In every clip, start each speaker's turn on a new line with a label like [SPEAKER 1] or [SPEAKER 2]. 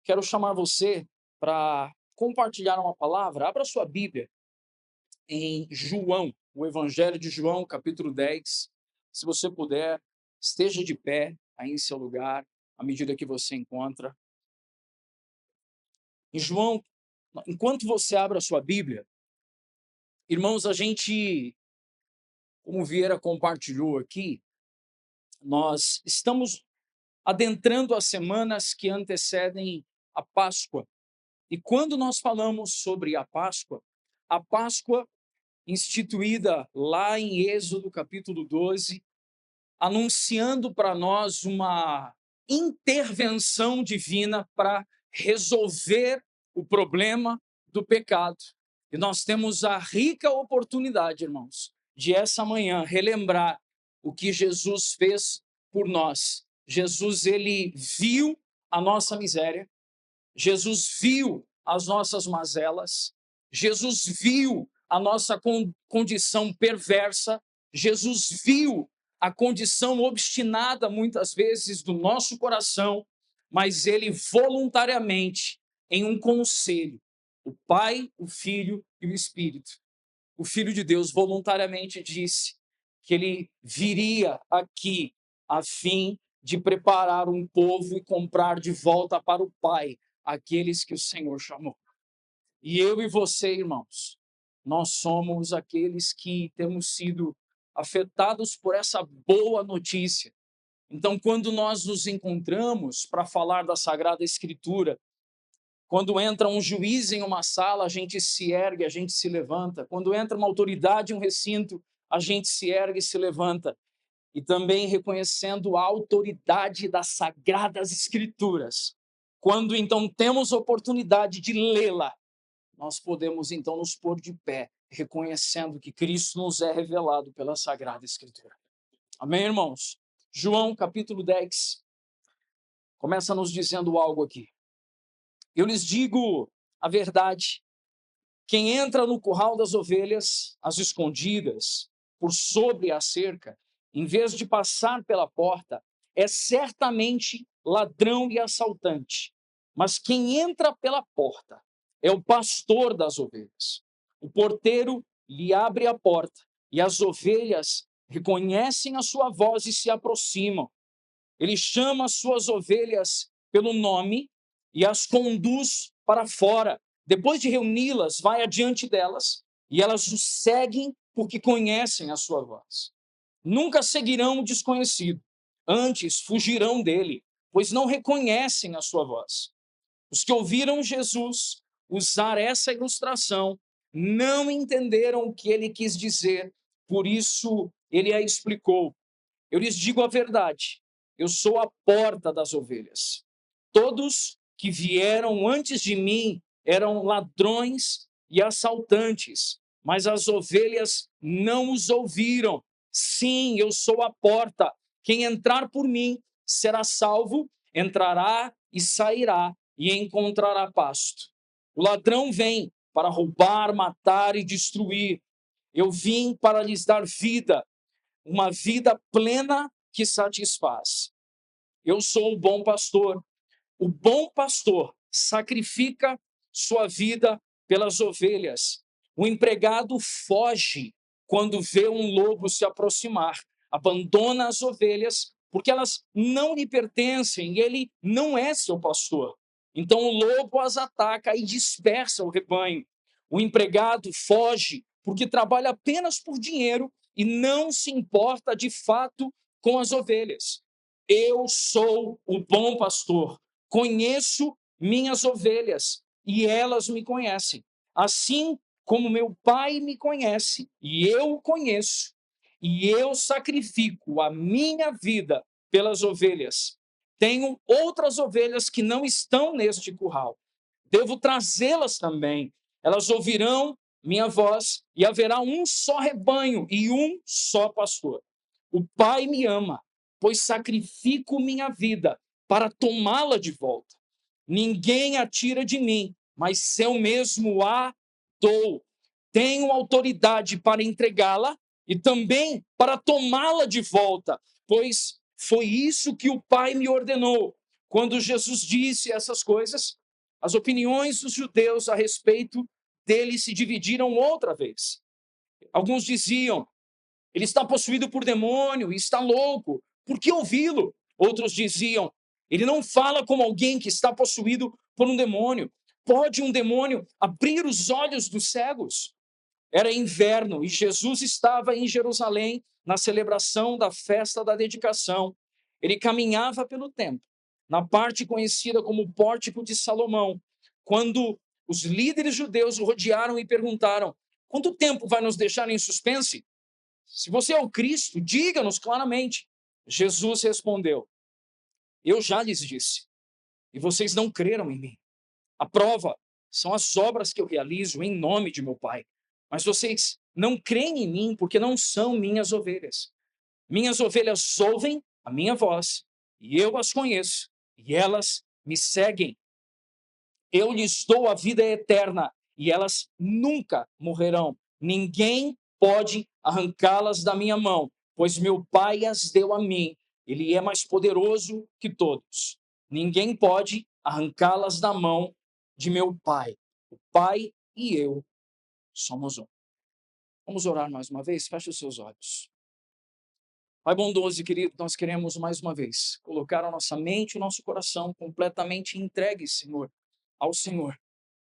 [SPEAKER 1] quero chamar você para compartilhar uma palavra. Abra sua Bíblia em João, o Evangelho de João, capítulo 10. Se você puder, esteja de pé aí em seu lugar, à medida que você encontra. Em João, enquanto você abre a sua Bíblia, irmãos, como Vieira compartilhou aqui, nós estamos adentrando as semanas que antecedem a Páscoa. E quando nós falamos sobre a Páscoa instituída lá em Êxodo capítulo 12, anunciando para nós uma intervenção divina para resolver o problema do pecado. E nós temos a rica oportunidade, irmãos, de essa manhã relembrar o que Jesus fez por nós. Jesus, ele viu a nossa miséria, Jesus viu as nossas mazelas, Jesus viu a nossa condição perversa, Jesus viu a condição obstinada, muitas vezes, do nosso coração, mas ele voluntariamente, em um conselho, o Pai, o Filho e o Espírito, o Filho de Deus voluntariamente disse que ele viria aqui a fim de preparar um povo e comprar de volta para o Pai aqueles que o Senhor chamou. E eu e você, irmãos, nós somos aqueles que temos sido afetados por essa boa notícia. Então, quando nós nos encontramos para falar da Sagrada Escritura, quando entra um juiz em uma sala, a gente se ergue, a gente se levanta. Quando entra uma autoridade em um recinto, a gente se ergue e se levanta. E também reconhecendo a autoridade das Sagradas Escrituras. Quando então temos oportunidade de lê-la, nós podemos então nos pôr de pé, reconhecendo que Cristo nos é revelado pela Sagrada Escritura. Amém, irmãos? João capítulo 10 começa nos dizendo algo aqui. Eu lhes digo a verdade, quem entra no curral das ovelhas, às escondidas, por sobre a cerca, em vez de passar pela porta, é certamente ladrão e assaltante. Mas quem entra pela porta é o pastor das ovelhas. O porteiro lhe abre a porta e as ovelhas reconhecem a sua voz e se aproximam. Ele chama as suas ovelhas pelo nome e as conduz para fora. Depois de reuni-las, vai adiante delas e elas o seguem porque conhecem a sua voz. Nunca seguirão o desconhecido, antes fugirão dele, pois não reconhecem a sua voz. Os que ouviram Jesus usar essa ilustração não entenderam o que ele quis dizer, por isso ele a explicou. Eu lhes digo a verdade, eu sou a porta das ovelhas. Todos que vieram antes de mim eram ladrões e assaltantes, mas as ovelhas não os ouviram. Sim, eu sou a porta. Quem entrar por mim será salvo, entrará e sairá e encontrará pasto. O ladrão vem para roubar, matar e destruir. Eu vim para lhes dar vida, uma vida plena que satisfaz. Eu sou o bom pastor. O bom pastor sacrifica sua vida pelas ovelhas. O empregado foge quando vê um lobo se aproximar, abandona as ovelhas porque elas não lhe pertencem e ele não é seu pastor. Então o lobo as ataca e dispersa o rebanho. O empregado foge porque trabalha apenas por dinheiro e não se importa de fato com as ovelhas. Eu sou o bom pastor. Conheço minhas ovelhas e elas me conhecem. Assim como meu Pai me conhece e eu o conheço, e eu sacrifico a minha vida pelas ovelhas. Tenho outras ovelhas que não estão neste curral. Devo trazê-las também. Elas ouvirão minha voz e haverá um só rebanho e um só pastor. O Pai me ama, pois sacrifico minha vida para tomá-la de volta. Ninguém a tira de mim, mas eu mesmo a dou. Tenho autoridade para entregá-la e também para tomá-la de volta, pois foi isso que o Pai me ordenou. Quando Jesus disse essas coisas, as opiniões dos judeus a respeito dele se dividiram outra vez. Alguns diziam: ele está possuído por demônio, está louco, por que ouvi-lo? Outros diziam: ele não fala como alguém que está possuído por um demônio. Pode um demônio abrir os olhos dos cegos? Era inverno e Jesus estava em Jerusalém na celebração da festa da dedicação. Ele caminhava pelo templo, na parte conhecida como Pórtico de Salomão, quando os líderes judeus o rodearam e perguntaram: quanto tempo vai nos deixar em suspense? Se você é o Cristo, diga-nos claramente. Jesus respondeu: eu já lhes disse, e vocês não creram em mim. A prova são as obras que eu realizo em nome de meu Pai. Mas vocês não creem em mim porque não são minhas ovelhas. Minhas ovelhas ouvem a minha voz, e eu as conheço, e elas me seguem. Eu lhes dou a vida eterna, e elas nunca morrerão. Ninguém pode arrancá-las da minha mão, pois meu Pai as deu a mim. Ele é mais poderoso que todos. Ninguém pode arrancá-las da mão de meu Pai. O Pai e eu somos um. Vamos orar mais uma vez? Feche os seus olhos. Pai bondoso e querido, nós queremos mais uma vez colocar a nossa mente e o nosso coração completamente entregues, Senhor, ao Senhor.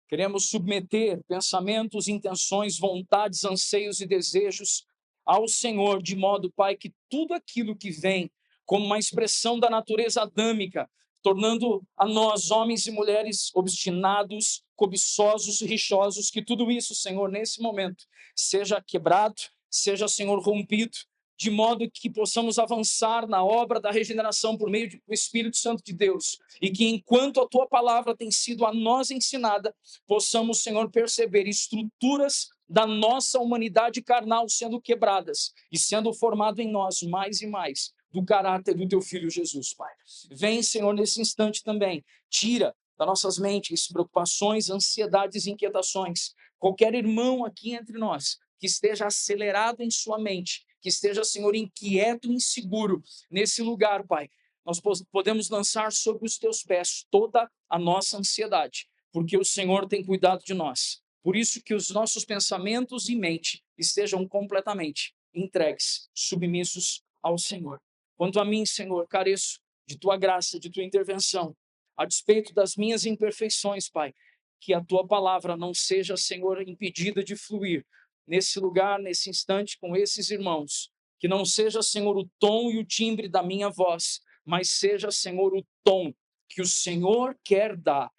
[SPEAKER 1] Queremos submeter pensamentos, intenções, vontades, anseios e desejos ao Senhor, de modo, Pai, que tudo aquilo que vem como uma expressão da natureza adâmica, tornando a nós, homens e mulheres, obstinados, cobiçosos, rixosos, que tudo isso, Senhor, nesse momento, seja quebrado, seja, Senhor, rompido, de modo que possamos avançar na obra da regeneração por meio do Espírito Santo de Deus, e que enquanto a Tua palavra tem sido a nós ensinada, possamos, Senhor, perceber estruturas da nossa humanidade carnal sendo quebradas e sendo formado em nós mais e mais do caráter do Teu Filho Jesus, Pai. Vem, Senhor, nesse instante também, tira das nossas mentes preocupações, ansiedades e inquietações. Qualquer irmão aqui entre nós que esteja acelerado em sua mente, que esteja, Senhor, inquieto e inseguro nesse lugar, Pai, nós podemos lançar sobre os Teus pés toda a nossa ansiedade, porque o Senhor tem cuidado de nós. Por isso que os nossos pensamentos e mente estejam completamente entregues, submissos ao Senhor. Quanto a mim, Senhor, careço de Tua graça, de Tua intervenção, a despeito das minhas imperfeições, Pai, que a Tua palavra não seja, Senhor, impedida de fluir nesse lugar, nesse instante, com esses irmãos. Que não seja, Senhor, o tom e o timbre da minha voz, mas seja, Senhor, o tom que o Senhor quer dar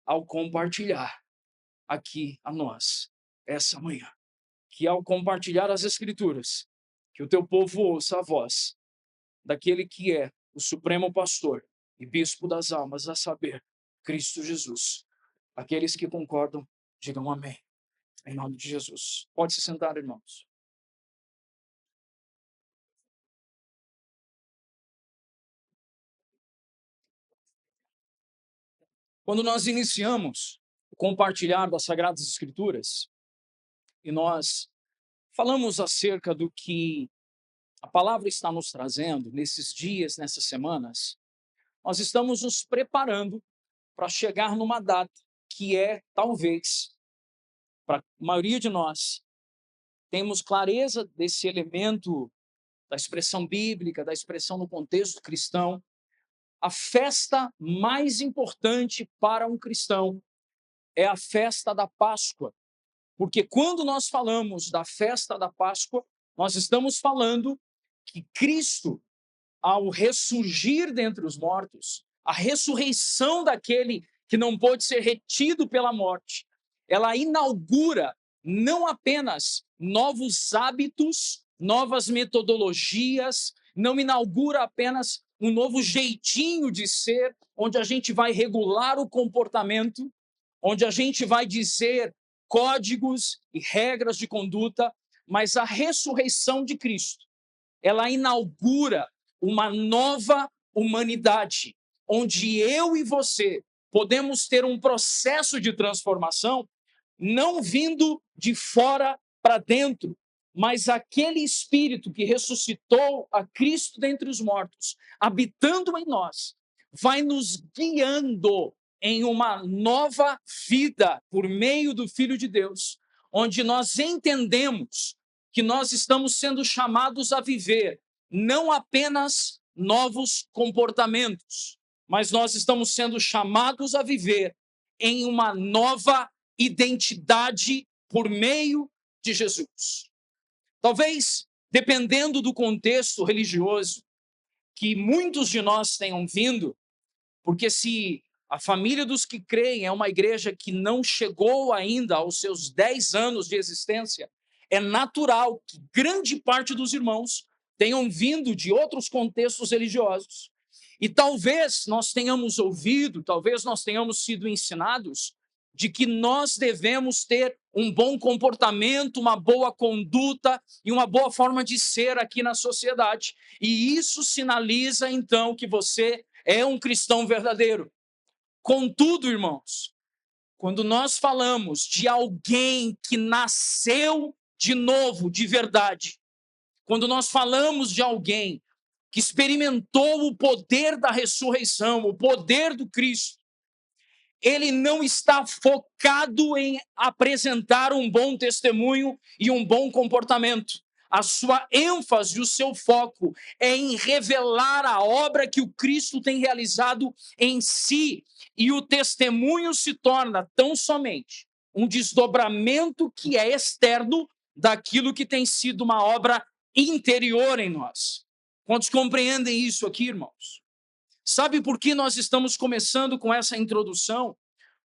[SPEAKER 1] ao compartilhar aqui a nós, essa manhã. Que ao compartilhar as Escrituras, que o Teu povo ouça a voz daquele que é o Supremo Pastor e Bispo das almas, a saber, Cristo Jesus. Aqueles que concordam, digam amém. Em nome de Jesus. Pode se sentar, irmãos. Quando nós iniciamos o compartilhar das Sagradas Escrituras, e nós falamos acerca do que a palavra está nos trazendo nesses dias, nessas semanas, nós estamos nos preparando para chegar numa data que é, talvez, para a maioria de nós, temos clareza desse elemento da expressão bíblica, da expressão no contexto cristão, a festa mais importante para um cristão é a festa da Páscoa. Porque quando nós falamos da festa da Páscoa, nós estamos falando que Cristo, ao ressurgir dentre os mortos, a ressurreição daquele que não pôde ser retido pela morte, ela inaugura não apenas novos hábitos, novas metodologias, não inaugura apenas um novo jeitinho de ser, onde a gente vai regular o comportamento, onde a gente vai dizer códigos e regras de conduta, mas a ressurreição de Cristo, ela inaugura uma nova humanidade, onde eu e você podemos ter um processo de transformação, não vindo de fora para dentro, mas aquele Espírito que ressuscitou a Cristo dentre os mortos, habitando em nós, vai nos guiando em uma nova vida por meio do Filho de Deus, onde nós entendemos que nós estamos sendo chamados a viver não apenas novos comportamentos, mas nós estamos sendo chamados a viver em uma nova identidade por meio de Jesus. Talvez, dependendo do contexto religioso que muitos de nós tenham vindo, porque se a família dos que creem é uma igreja que não chegou ainda aos seus 10 anos de existência, é natural que grande parte dos irmãos tenham vindo de outros contextos religiosos. E talvez nós tenhamos ouvido, talvez nós tenhamos sido ensinados de que nós devemos ter um bom comportamento, uma boa conduta e uma boa forma de ser aqui na sociedade. E isso sinaliza, então, que você é um cristão verdadeiro. Contudo, irmãos, quando nós falamos de alguém que nasceu de novo, de verdade, quando nós falamos de alguém que experimentou o poder da ressurreição, o poder do Cristo, ele não está focado em apresentar um bom testemunho e um bom comportamento. A sua ênfase, o seu foco é em revelar a obra que o Cristo tem realizado em si. E o testemunho se torna tão somente um desdobramento que é externo daquilo que tem sido uma obra interior em nós. Quantos compreendem isso aqui, irmãos? Sabe por que nós estamos começando com essa introdução?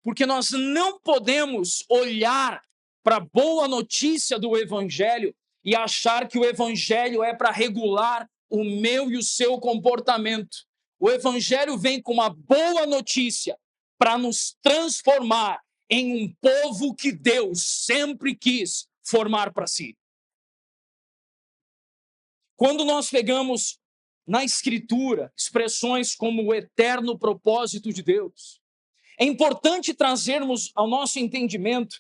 [SPEAKER 1] Porque nós não podemos olhar para a boa notícia do Evangelho e achar que o Evangelho é para regular o meu e o seu comportamento. O Evangelho vem com uma boa notícia para nos transformar em um povo que Deus sempre quis formar para si. Quando nós pegamos na Escritura expressões como o eterno propósito de Deus, é importante trazermos ao nosso entendimento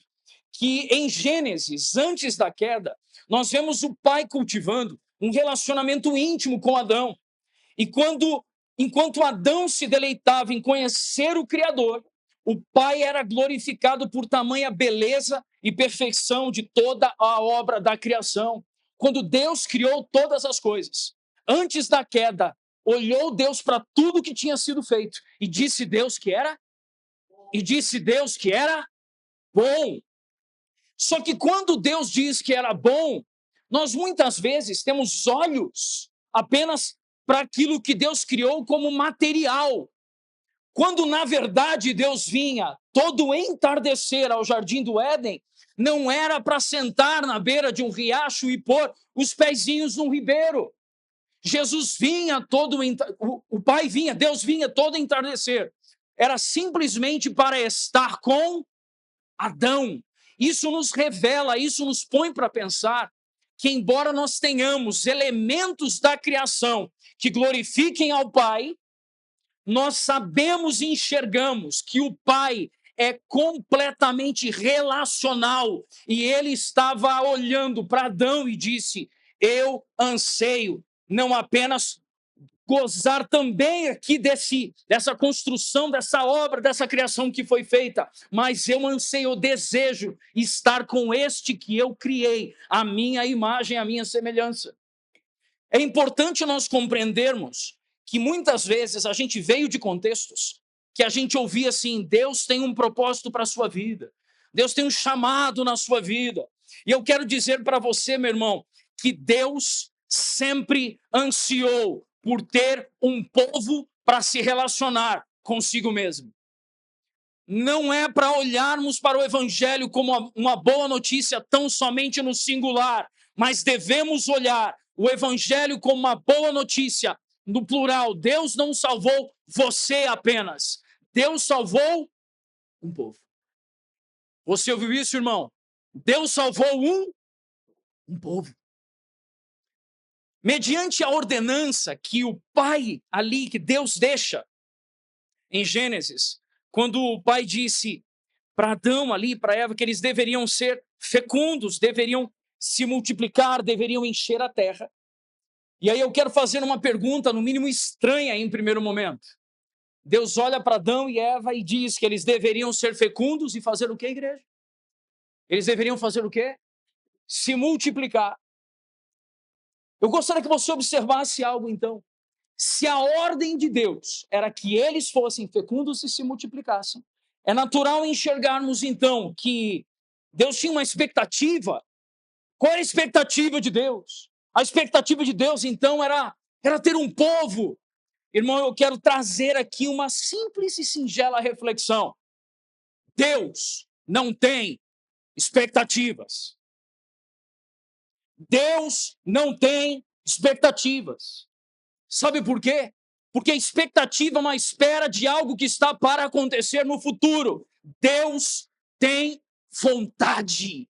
[SPEAKER 1] que em Gênesis, antes da queda, nós vemos o Pai cultivando um relacionamento íntimo com Adão. E enquanto Adão se deleitava em conhecer o Criador, o Pai era glorificado por tamanha beleza e perfeição de toda a obra da criação. Quando Deus criou todas as coisas, antes da queda, olhou Deus para tudo que tinha sido feito e disse Deus que era bom. Só que quando Deus diz que era bom, nós muitas vezes temos olhos apenas para aquilo que Deus criou como material. Quando, na verdade, Deus vinha todo entardecer ao jardim do Éden, não era para sentar na beira de um riacho e pôr os pezinhos num ribeiro. Jesus vinha o Pai vinha, Deus vinha todo entardecer. Era simplesmente para estar com Adão. Isso nos revela, isso nos põe para pensar que, embora nós tenhamos elementos da criação que glorifiquem ao Pai, nós sabemos e enxergamos que o Pai é completamente relacional. E ele estava olhando para Adão e disse: eu anseio não apenas gozar também aqui dessa construção, dessa obra, dessa criação que foi feita, mas eu anseio, eu desejo estar com este que eu criei, a minha imagem, a minha semelhança. É importante nós compreendermos que muitas vezes a gente veio de contextos que a gente ouvia assim: Deus tem um propósito para a sua vida, Deus tem um chamado na sua vida. E eu quero dizer para você, meu irmão, que Deus sempre ansiou por ter um povo para se relacionar consigo mesmo. Não é para olharmos para o Evangelho como uma boa notícia tão somente no singular, mas devemos olhar o Evangelho como uma boa notícia no plural. Deus não salvou você apenas, Deus salvou um povo. Você ouviu isso, irmão? Deus salvou um povo. Mediante a ordenança que o Pai ali, que Deus deixa em Gênesis, quando o Pai disse para Adão ali, para Eva, que eles deveriam ser fecundos, deveriam se multiplicar, deveriam encher a terra. E aí eu quero fazer uma pergunta, no mínimo estranha em primeiro momento. Deus olha para Adão e Eva e diz que eles deveriam ser fecundos e fazer o quê, igreja? Eles deveriam fazer o quê? Se multiplicar. Eu gostaria que você observasse algo então. Se a ordem de Deus era que eles fossem fecundos e se multiplicassem, é natural enxergarmos então que Deus tinha uma expectativa. Qual era a expectativa de Deus? A expectativa de Deus então era ter um povo. Irmão, eu quero trazer aqui uma simples e singela reflexão. Deus não tem expectativas. Deus não tem expectativas. Sabe por quê? Porque a expectativa é uma espera de algo que está para acontecer no futuro. Deus tem vontade.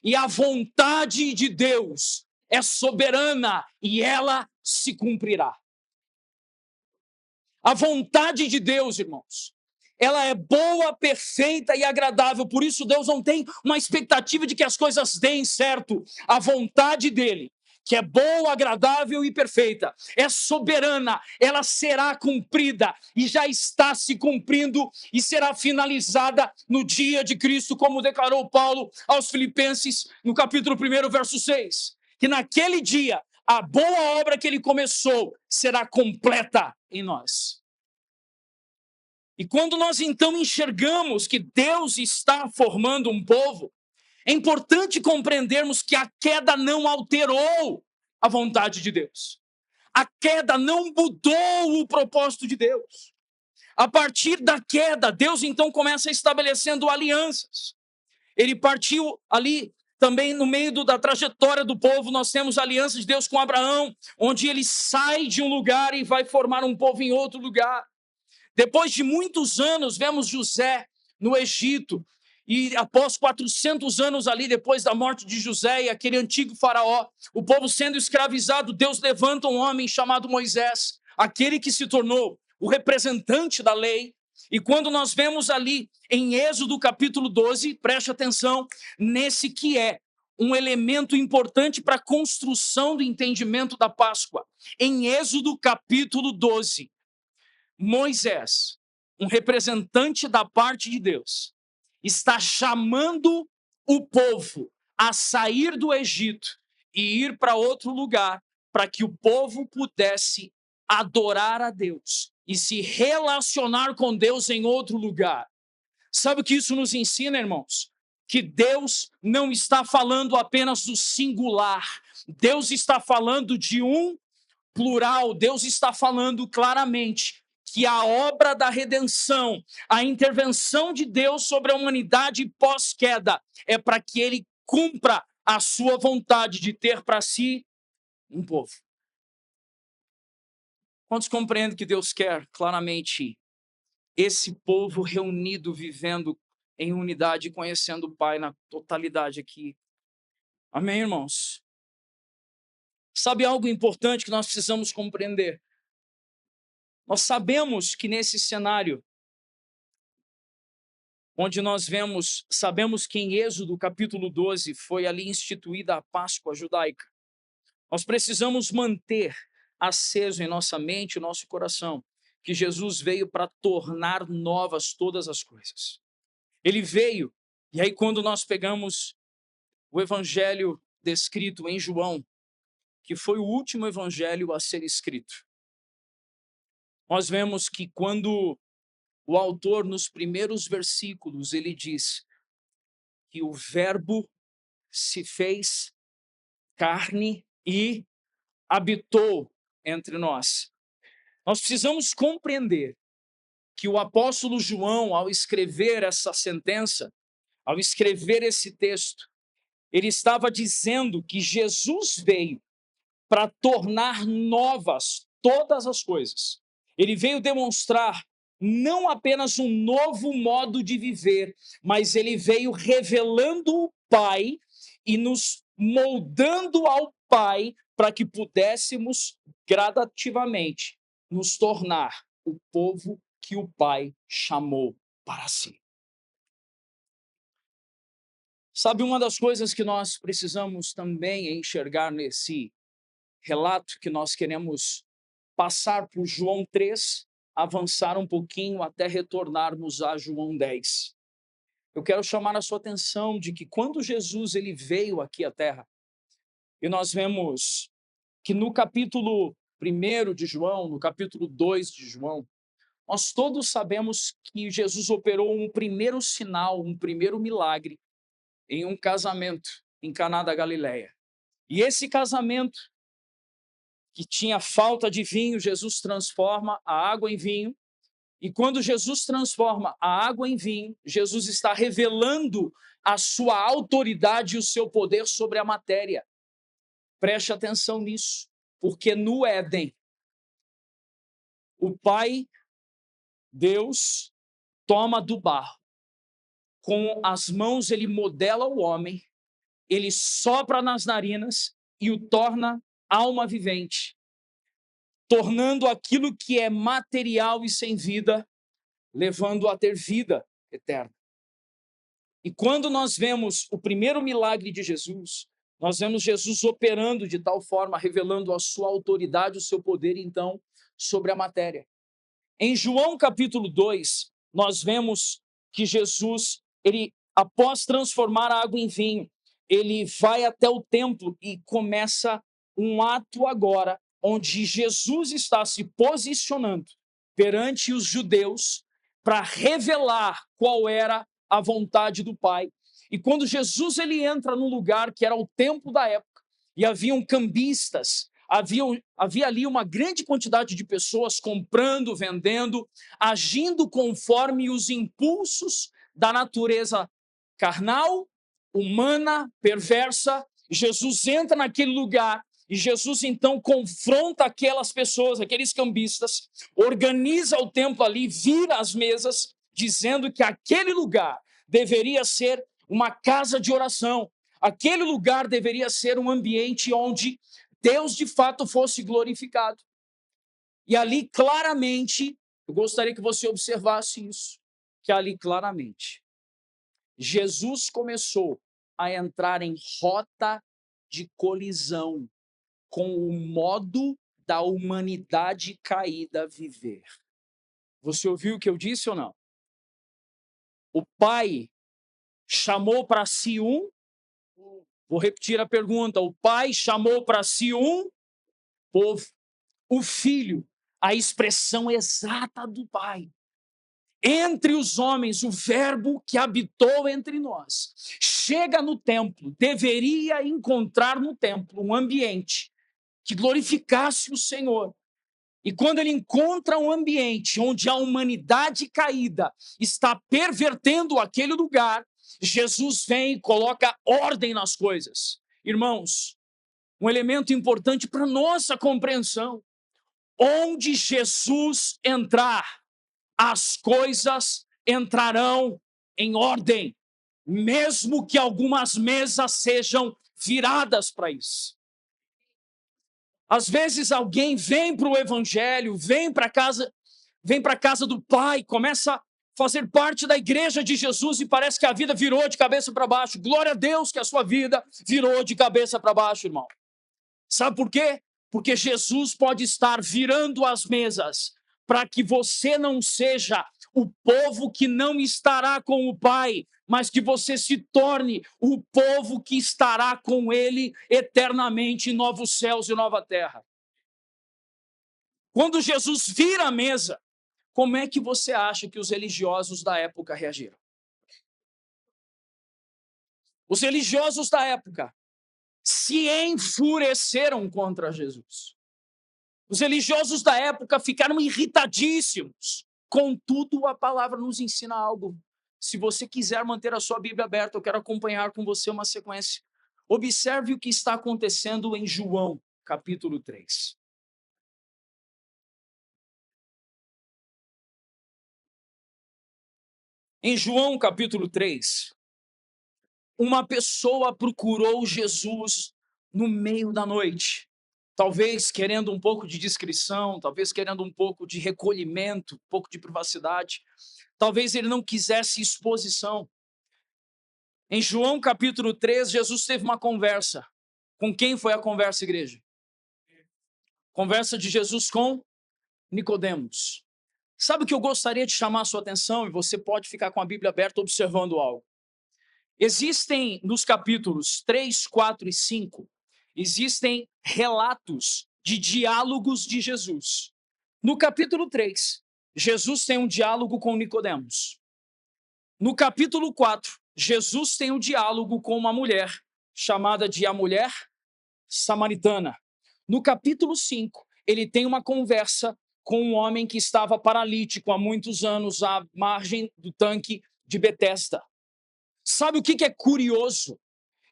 [SPEAKER 1] E a vontade de Deus é soberana e ela se cumprirá. A vontade de Deus, irmãos, ela é boa, perfeita e agradável. Por isso Deus não tem uma expectativa de que as coisas deem certo. A vontade dele, que é boa, agradável e perfeita, é soberana, ela será cumprida e já está se cumprindo e será finalizada no dia de Cristo, como declarou Paulo aos Filipenses no capítulo 1, verso 6, que naquele dia a boa obra que ele começou será completa em nós. E quando nós então enxergamos que Deus está formando um povo, é importante compreendermos que a queda não alterou a vontade de Deus. A queda não mudou o propósito de Deus. A partir da queda, Deus então começa estabelecendo alianças. Ele partiu ali também no meio da trajetória do povo. Nós temos a aliança de Deus com Abraão, onde ele sai de um lugar e vai formar um povo em outro lugar. Depois de muitos anos, vemos José no Egito, e após 400 anos ali, depois da morte de José e aquele antigo faraó, o povo sendo escravizado, Deus levanta um homem chamado Moisés, aquele que se tornou o representante da lei. E quando nós vemos ali em Êxodo capítulo 12, preste atenção nesse que é um elemento importante para a construção do entendimento da Páscoa. Em Êxodo capítulo 12, Moisés, um representante da parte de Deus, está chamando o povo a sair do Egito e ir para outro lugar, para que o povo pudesse adorar a Deus e se relacionar com Deus em outro lugar. Sabe o que isso nos ensina, irmãos? Que Deus não está falando apenas do singular, Deus está falando de um plural. Deus está falando claramente que a obra da redenção, a intervenção de Deus sobre a humanidade pós-queda, é para que ele cumpra a sua vontade de ter para si um povo. Quantos compreendem que Deus quer claramente esse povo reunido, vivendo em unidade, conhecendo o Pai na totalidade aqui? Amém, irmãos? Sabe algo importante que nós precisamos compreender? Nós sabemos que nesse cenário, onde nós sabemos que em Êxodo capítulo 12 foi ali instituída a Páscoa judaica. Nós precisamos manter aceso em nossa mente e nosso coração que Jesus veio para tornar novas todas as coisas. Ele veio, e aí quando nós pegamos o evangelho descrito em João, que foi o último evangelho a ser escrito, nós vemos que quando o autor, nos primeiros versículos, ele diz que o verbo se fez carne e habitou entre nós. Nós precisamos compreender que o apóstolo João, ao escrever essa sentença, ao escrever esse texto, ele estava dizendo que Jesus veio para tornar novas todas as coisas. Ele veio demonstrar não apenas um novo modo de viver, mas ele veio revelando o Pai e nos moldando ao Pai para que pudéssemos gradativamente nos tornar o povo que o Pai chamou para si. Sabe, uma das coisas que nós precisamos também enxergar nesse relato que nós queremos passar por João 3 avançar um pouquinho até retornarmos a João 10. Eu quero chamar a sua atenção de que quando Jesus ele veio aqui à Terra, e nós vemos que no capítulo 1 de João, no capítulo 2 de João, nós todos sabemos que Jesus operou um primeiro sinal, um primeiro milagre em um casamento em Caná da Galileia. E esse casamento, que tinha falta de vinho, Jesus transforma a água em vinho. E quando Jesus transforma a água em vinho, Jesus está revelando a sua autoridade e o seu poder sobre a matéria. Preste atenção nisso, porque no Éden, o Pai, Deus, toma do barro. Com as mãos ele modela o homem, ele sopra nas narinas e o torna alma vivente, tornando aquilo que é material e sem vida, levando a ter vida eterna. E quando nós vemos o primeiro milagre de Jesus, nós vemos Jesus operando de tal forma, revelando a sua autoridade, o seu poder, então, sobre a matéria. Em João capítulo 2, nós vemos que Jesus, ele, após transformar a água em vinho, ele vai até o templo e começa um ato agora, onde Jesus está se posicionando perante os judeus para revelar qual era a vontade do Pai. E quando Jesus ele entra num lugar que era o templo da época, e haviam cambistas, havia ali uma grande quantidade de pessoas comprando, vendendo, agindo conforme os impulsos da natureza carnal, humana, perversa. Jesus entra naquele lugar e Jesus então confronta aquelas pessoas, aqueles cambistas, organiza o templo ali, vira as mesas, dizendo que aquele lugar deveria ser uma casa de oração. Aquele lugar deveria ser um ambiente onde Deus de fato fosse glorificado. E ali claramente, eu gostaria que você observasse isso, que ali claramente, Jesus começou a entrar em rota de colisão com o modo da humanidade caída viver. Você ouviu o que eu disse ou não? O Pai chamou para si vou repetir a pergunta, o Pai chamou para si um povo. O Filho, a expressão exata do Pai. Entre os homens, o verbo que habitou entre nós, chega no templo, deveria encontrar no templo um ambiente que glorificasse o Senhor. E quando ele encontra um ambiente onde a humanidade caída está pervertendo aquele lugar, Jesus vem e coloca ordem nas coisas. Irmãos, um elemento importante para nossa compreensão: onde Jesus entrar, as coisas entrarão em ordem, mesmo que algumas mesas sejam viradas para isso. Às vezes alguém vem para o evangelho, vem para a casa do Pai, começa a fazer parte da igreja de Jesus e parece que a vida virou de cabeça para baixo. Glória a Deus que a sua vida virou de cabeça para baixo, irmão. Sabe por quê? Porque Jesus pode estar virando as mesas para que você não seja o povo que não estará com o Pai, mas que você se torne o povo que estará com Ele eternamente em novos céus e nova terra. Quando Jesus vira a mesa, como é que você acha que os religiosos da época reagiram? Os religiosos da época se enfureceram contra Jesus. Os religiosos da época ficaram irritadíssimos. Contudo, a palavra nos ensina algo. Se você quiser manter a sua Bíblia aberta, eu quero acompanhar com você uma sequência. Observe o que está acontecendo em João, capítulo 3. Em João, capítulo 3, uma pessoa procurou Jesus no meio da noite. Talvez querendo um pouco de discrição, talvez querendo um pouco de recolhimento, um pouco de privacidade. Talvez ele não quisesse exposição. Em João capítulo 3, Jesus teve uma conversa. Com quem foi a conversa, igreja? Conversa de Jesus com Nicodemos. Sabe o que eu gostaria de chamar a sua atenção, e você pode ficar com a Bíblia aberta observando algo. Existem nos capítulos 3, 4 e 5, existem relatos de diálogos de Jesus. No capítulo 3, Jesus tem um diálogo com Nicodemos. No capítulo 4, Jesus tem um diálogo com uma mulher, chamada de a mulher samaritana. No capítulo 5, ele tem uma conversa com um homem que estava paralítico há muitos anos à margem do tanque de Betesda. Sabe o que é curioso?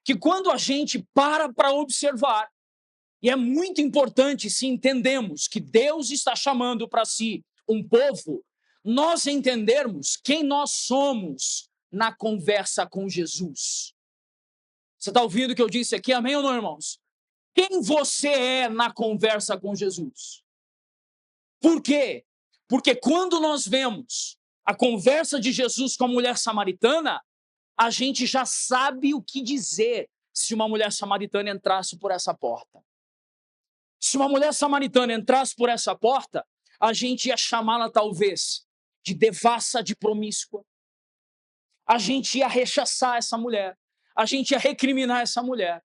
[SPEAKER 1] Que quando a gente para observar, e é muito importante se entendemos que Deus está chamando para si um povo, nós entendermos quem nós somos na conversa com Jesus. Você está ouvindo o que eu disse aqui? Amém ou não, irmãos? Quem você é na conversa com Jesus? Por quê? Porque quando nós vemos a conversa de Jesus com a mulher samaritana, a gente já sabe o que dizer se uma mulher samaritana entrasse por essa porta. Se uma mulher samaritana entrasse por essa porta, a gente ia chamá-la talvez de devassa, de promíscua. A gente ia rechaçar essa mulher. A gente ia recriminar essa mulher.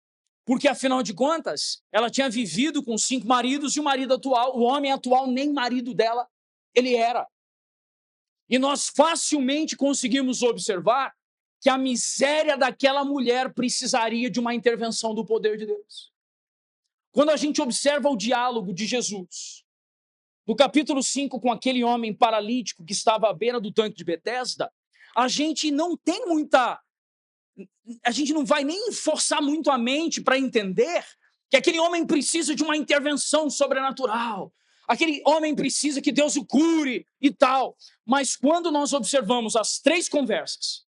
[SPEAKER 1] Porque, afinal de contas, ela tinha vivido com 5 maridos e o marido atual, o homem atual, nem marido dela, ele era. E nós facilmente conseguimos observar que a miséria daquela mulher precisaria de uma intervenção do poder de Deus. Quando a gente observa o diálogo de Jesus, no capítulo 5, com aquele homem paralítico que estava à beira do tanque de Betesda, a gente não tem muita. A gente não vai nem forçar muito a mente para entender que aquele homem precisa de uma intervenção sobrenatural. Aquele homem precisa que Deus o cure e tal. Mas quando nós observamos as 3 conversas,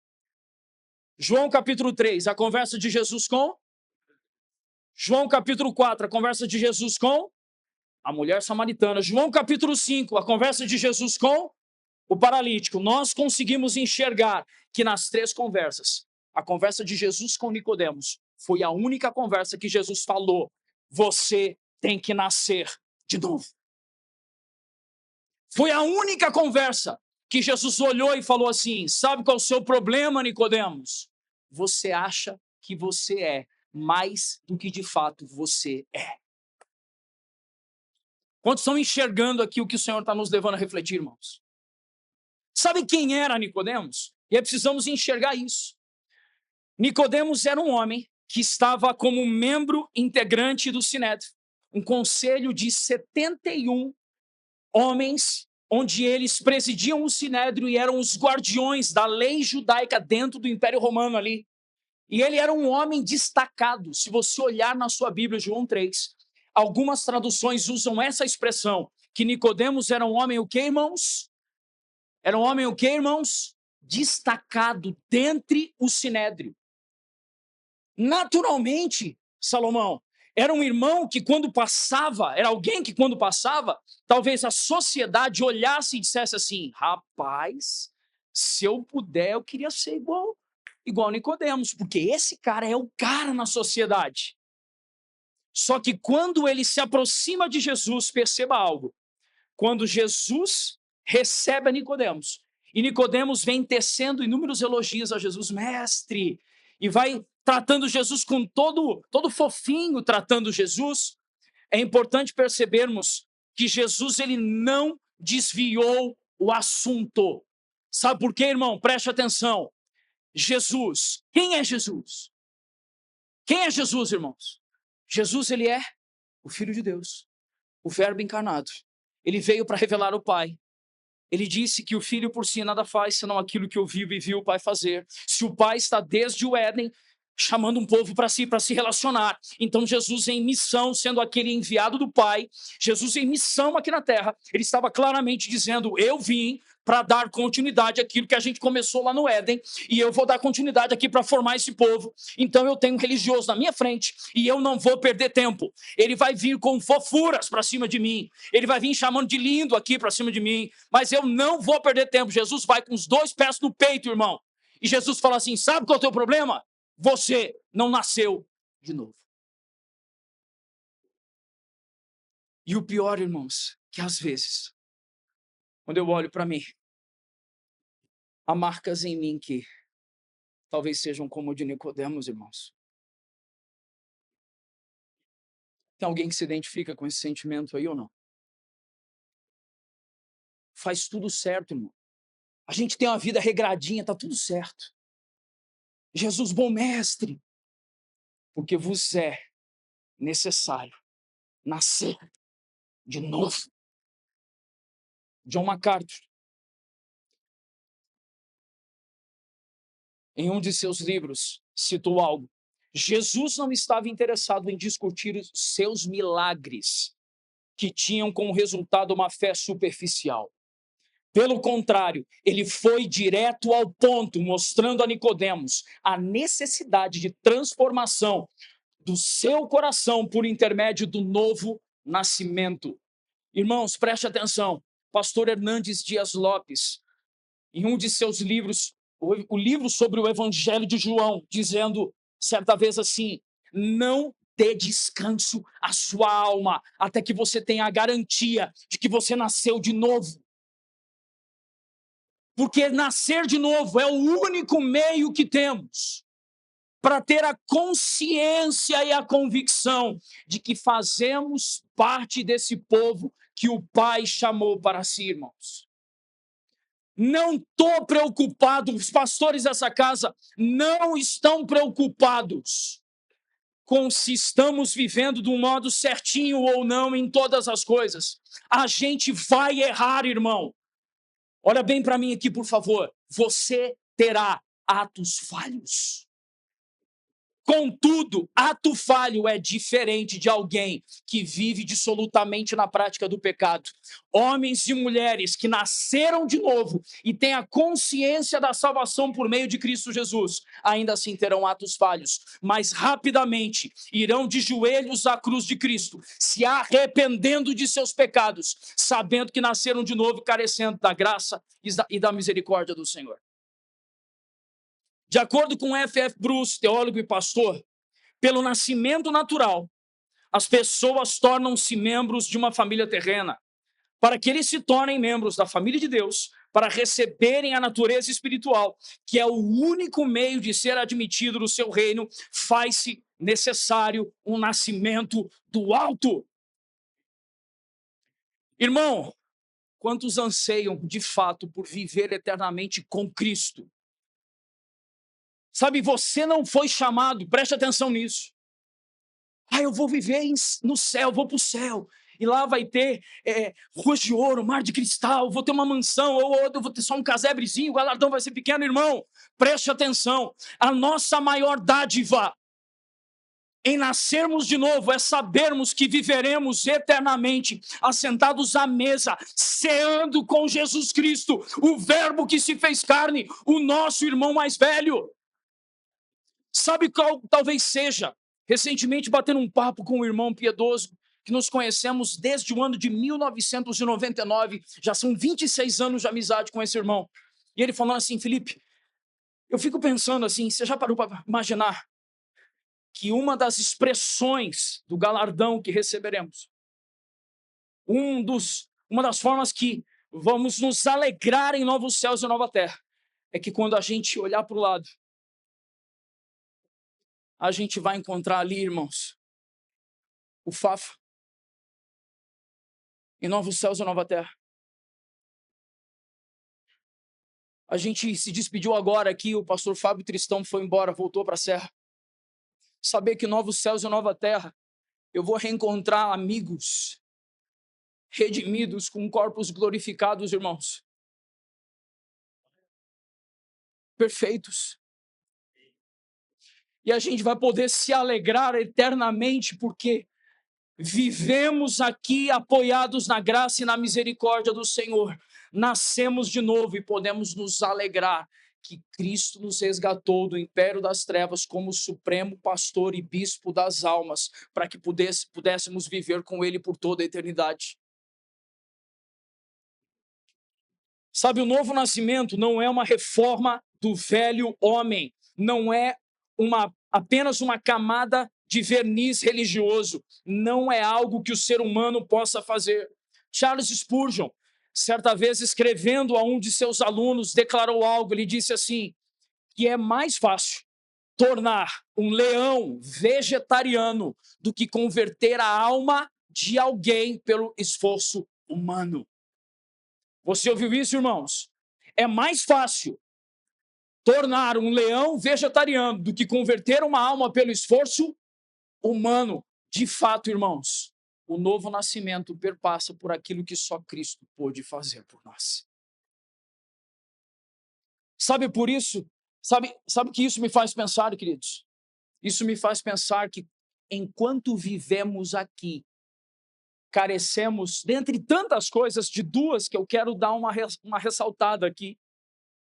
[SPEAKER 1] João capítulo 3, a conversa de Jesus com João capítulo 4, a conversa de Jesus com a mulher samaritana. João capítulo 5, a conversa de Jesus com o paralítico. Nós conseguimos enxergar que nas 3 conversas, a conversa de Jesus com Nicodemos foi a única conversa que Jesus falou: você tem que nascer de novo. Foi a única conversa que Jesus olhou e falou assim: sabe qual é o seu problema, Nicodemos? Você acha que você é mais do que de fato você é. Quantos estão enxergando aqui o que o Senhor está nos levando a refletir, irmãos? Sabe quem era Nicodemos? E aí precisamos enxergar isso. Nicodemos era um homem que estava como membro integrante do Sinédrio, um conselho de 71 homens, onde eles presidiam o Sinédrio e eram os guardiões da lei judaica dentro do Império Romano ali. E ele era um homem destacado. Se você olhar na sua Bíblia, João 3, algumas traduções usam essa expressão, que Nicodemos era um homem o quê, irmãos? Era um homem o quê, irmãos? Destacado dentre o Sinédrio. Naturalmente, Salomão, era um irmão que quando passava, era alguém que quando passava, talvez a sociedade olhasse e dissesse assim: rapaz, se eu puder, eu queria ser igual Nicodemos, porque esse cara é o cara na sociedade. Só que quando ele se aproxima de Jesus, perceba algo. Quando Jesus recebe a Nicodemos, e Nicodemos vem tecendo inúmeros elogios a Jesus, mestre, e vai tratando Jesus com todo fofinho, tratando Jesus, é importante percebermos que Jesus ele não desviou o assunto. Sabe por quê, irmão? Preste atenção. Jesus, quem é Jesus? Quem é Jesus, irmãos? Jesus, ele é o Filho de Deus, o Verbo encarnado. Ele veio para revelar o Pai. Ele disse que o Filho por si nada faz, senão aquilo que ouviu e viu o Pai fazer. Se o Pai está desde o Éden, chamando um povo para si, para se relacionar. Então Jesus em missão, sendo aquele enviado do Pai, Jesus em missão aqui na Terra, ele estava claramente dizendo: eu vim para dar continuidade àquilo que a gente começou lá no Éden, e eu vou dar continuidade aqui para formar esse povo. Então eu tenho um religioso na minha frente, e eu não vou perder tempo. Ele vai vir com fofuras para cima de mim, ele vai vir chamando de lindo aqui para cima de mim, mas eu não vou perder tempo. Jesus vai com os 2 pés no peito, irmão. E Jesus fala assim: sabe qual é o teu problema? Você não nasceu de novo. E o pior, irmãos, que às vezes Quando eu olho para mim, há marcas em mim que talvez sejam como o de Nicodemos, irmãos. Tem alguém que se identifica com esse sentimento aí ou não? Faz tudo certo, irmão. A gente tem uma vida regradinha, tá tudo certo. Jesus, bom mestre, porque vos é necessário nascer de novo. John MacArthur, em um de seus livros, citou algo. Jesus não estava interessado em discutir os seus milagres, que tinham como resultado uma fé superficial. Pelo contrário, ele foi direto ao ponto, mostrando a Nicodemos a necessidade de transformação do seu coração por intermédio do novo nascimento. Irmãos, preste atenção. Pastor Hernandes Dias Lopes, em um de seus livros, o livro sobre o Evangelho de João, dizendo certa vez assim: não dê descanso à sua alma até que você tenha a garantia de que você nasceu de novo. Porque nascer de novo é o único meio que temos para ter a consciência e a convicção de que fazemos parte desse povo que o Pai chamou para si, irmãos. Não estou preocupado, os pastores dessa casa não estão preocupados com se estamos vivendo de um modo certinho ou não em todas as coisas. A gente vai errar, irmão. Olha bem para mim aqui, por favor. Você terá atos falhos. Contudo, ato falho é diferente de alguém que vive dissolutamente na prática do pecado. Homens e mulheres que nasceram de novo e têm a consciência da salvação por meio de Cristo Jesus, ainda assim terão atos falhos, mas rapidamente irão de joelhos à cruz de Cristo, se arrependendo de seus pecados, sabendo que nasceram de novo, carecendo da graça e da misericórdia do Senhor. De acordo com F.F. Bruce, teólogo e pastor, pelo nascimento natural, as pessoas tornam-se membros de uma família terrena. Para que eles se tornem membros da família de Deus, para receberem a natureza espiritual, que é o único meio de ser admitido no seu reino, faz-se necessário um nascimento do alto. Irmão, quantos anseiam de fato por viver eternamente com Cristo? Sabe, você não foi chamado, preste atenção nisso. Eu vou viver no céu, vou para o céu. E lá vai ter ruas de ouro, mar de cristal, vou ter uma mansão, ou eu vou ter só um casebrezinho, o galardão vai ser pequeno, irmão. Preste atenção, a nossa maior dádiva em nascermos de novo é sabermos que viveremos eternamente assentados à mesa, ceando com Jesus Cristo, o verbo que se fez carne, o nosso irmão mais velho. Sabe qual talvez seja? Recentemente, batendo um papo com um irmão piedoso, que nos conhecemos desde o ano de 1999, já são 26 anos de amizade com esse irmão. E ele falou assim: Felipe, eu fico pensando assim, você já parou para imaginar que uma das expressões do galardão que receberemos, uma das formas que vamos nos alegrar em novos céus e nova terra, é que quando a gente olhar para o lado, a gente vai encontrar ali, irmãos, o Fafa, em novos céus e nova terra. A gente se despediu agora aqui, o pastor Fábio Tristão foi embora, voltou para a Serra. Saber que novos céus e nova terra, eu vou reencontrar amigos redimidos com corpos glorificados, irmãos. Perfeitos. E a gente vai poder se alegrar eternamente, porque vivemos aqui apoiados na graça e na misericórdia do Senhor. Nascemos de novo e podemos nos alegrar que Cristo nos resgatou do império das trevas como supremo pastor e bispo das almas, para que pudéssemos viver com Ele por toda a eternidade. Sabe, o novo nascimento não é uma reforma do velho homem, não é apenas uma camada de verniz religioso, não é algo que o ser humano possa fazer. Charles Spurgeon, certa vez escrevendo a um de seus alunos, declarou algo, ele disse assim, que é mais fácil tornar um leão vegetariano do que converter a alma de alguém pelo esforço humano. Você ouviu isso, irmãos? É mais fácil tornar um leão vegetariano do que converter uma alma pelo esforço humano. De fato, irmãos, o novo nascimento perpassa por aquilo que só Cristo pôde fazer por nós. Sabe por isso? Sabe que isso me faz pensar, queridos? Isso me faz pensar que enquanto vivemos aqui, carecemos, dentre tantas coisas, de duas que eu quero dar uma ressaltada aqui.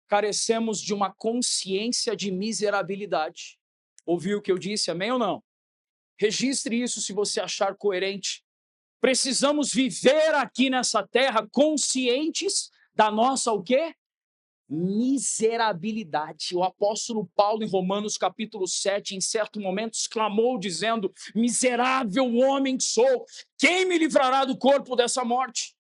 [SPEAKER 1] Carecemos de uma consciência de miserabilidade. Ouviu o que eu disse, amém ou não? Registre isso se você achar coerente. Precisamos viver aqui nessa terra conscientes da nossa o quê? Miserabilidade. O apóstolo Paulo, em Romanos capítulo 7, em certo momento, exclamou dizendo, miserável homem que sou, quem me livrará do corpo dessa morte?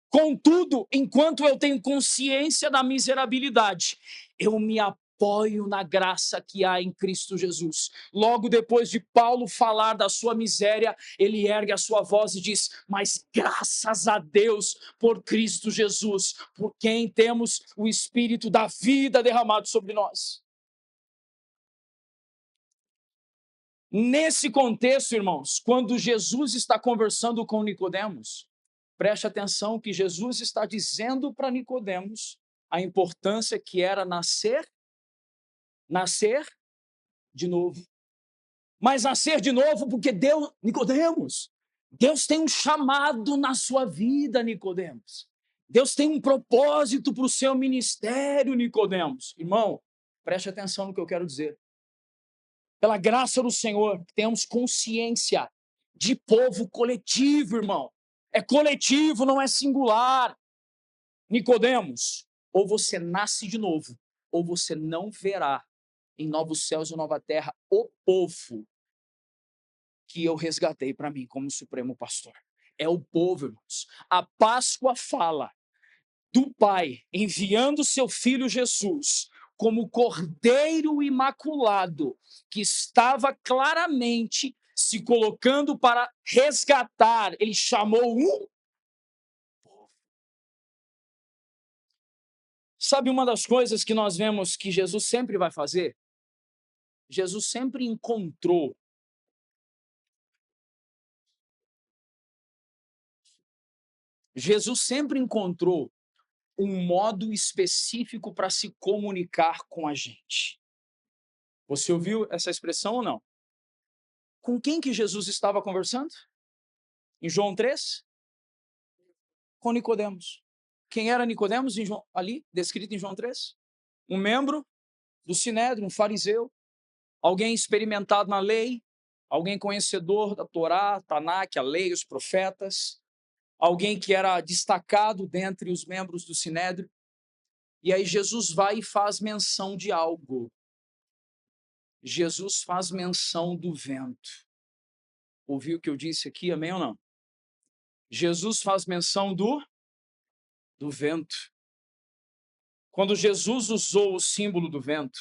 [SPEAKER 1] Contudo, enquanto eu tenho consciência da miserabilidade, eu me apoio na graça que há em Cristo Jesus. Logo depois de Paulo falar da sua miséria, ele ergue a sua voz e diz, mas graças a Deus por Cristo Jesus, por quem temos o Espírito da vida derramado sobre nós. Nesse contexto, irmãos, quando Jesus está conversando com Nicodemos, preste atenção que Jesus está dizendo para Nicodemos a importância que era nascer de novo. Mas nascer de novo porque Deus, Nicodemos, Deus tem um chamado na sua vida, Nicodemos. Deus tem um propósito para o seu ministério, Nicodemos. Irmão, preste atenção no que eu quero dizer. Pela graça do Senhor, temos consciência de povo coletivo, irmão. É coletivo, não é singular. Nicodemos, ou você nasce de novo, ou você não verá em novos céus e nova terra o povo que eu resgatei para mim como supremo pastor. É o povo, irmãos. A Páscoa fala do Pai enviando seu filho Jesus como cordeiro imaculado que estava claramente se colocando para resgatar. Ele chamou um. Sabe uma das coisas que nós vemos que Jesus sempre vai fazer? Jesus sempre encontrou um modo específico para se comunicar com a gente. Você ouviu essa expressão ou não? Com quem que Jesus estava conversando? Em João 3? Com Nicodemos. Quem era Nicodemos ali, descrito em João 3? Um membro do Sinédrio, um fariseu, alguém experimentado na lei, alguém conhecedor da Torá, Tanakh, a lei, os profetas, alguém que era destacado dentre os membros do Sinédrio. E aí Jesus vai e faz menção de algo. Jesus faz menção do vento. Ouviu o que eu disse aqui, amém ou não? Jesus faz menção do vento. Quando Jesus usou o símbolo do vento,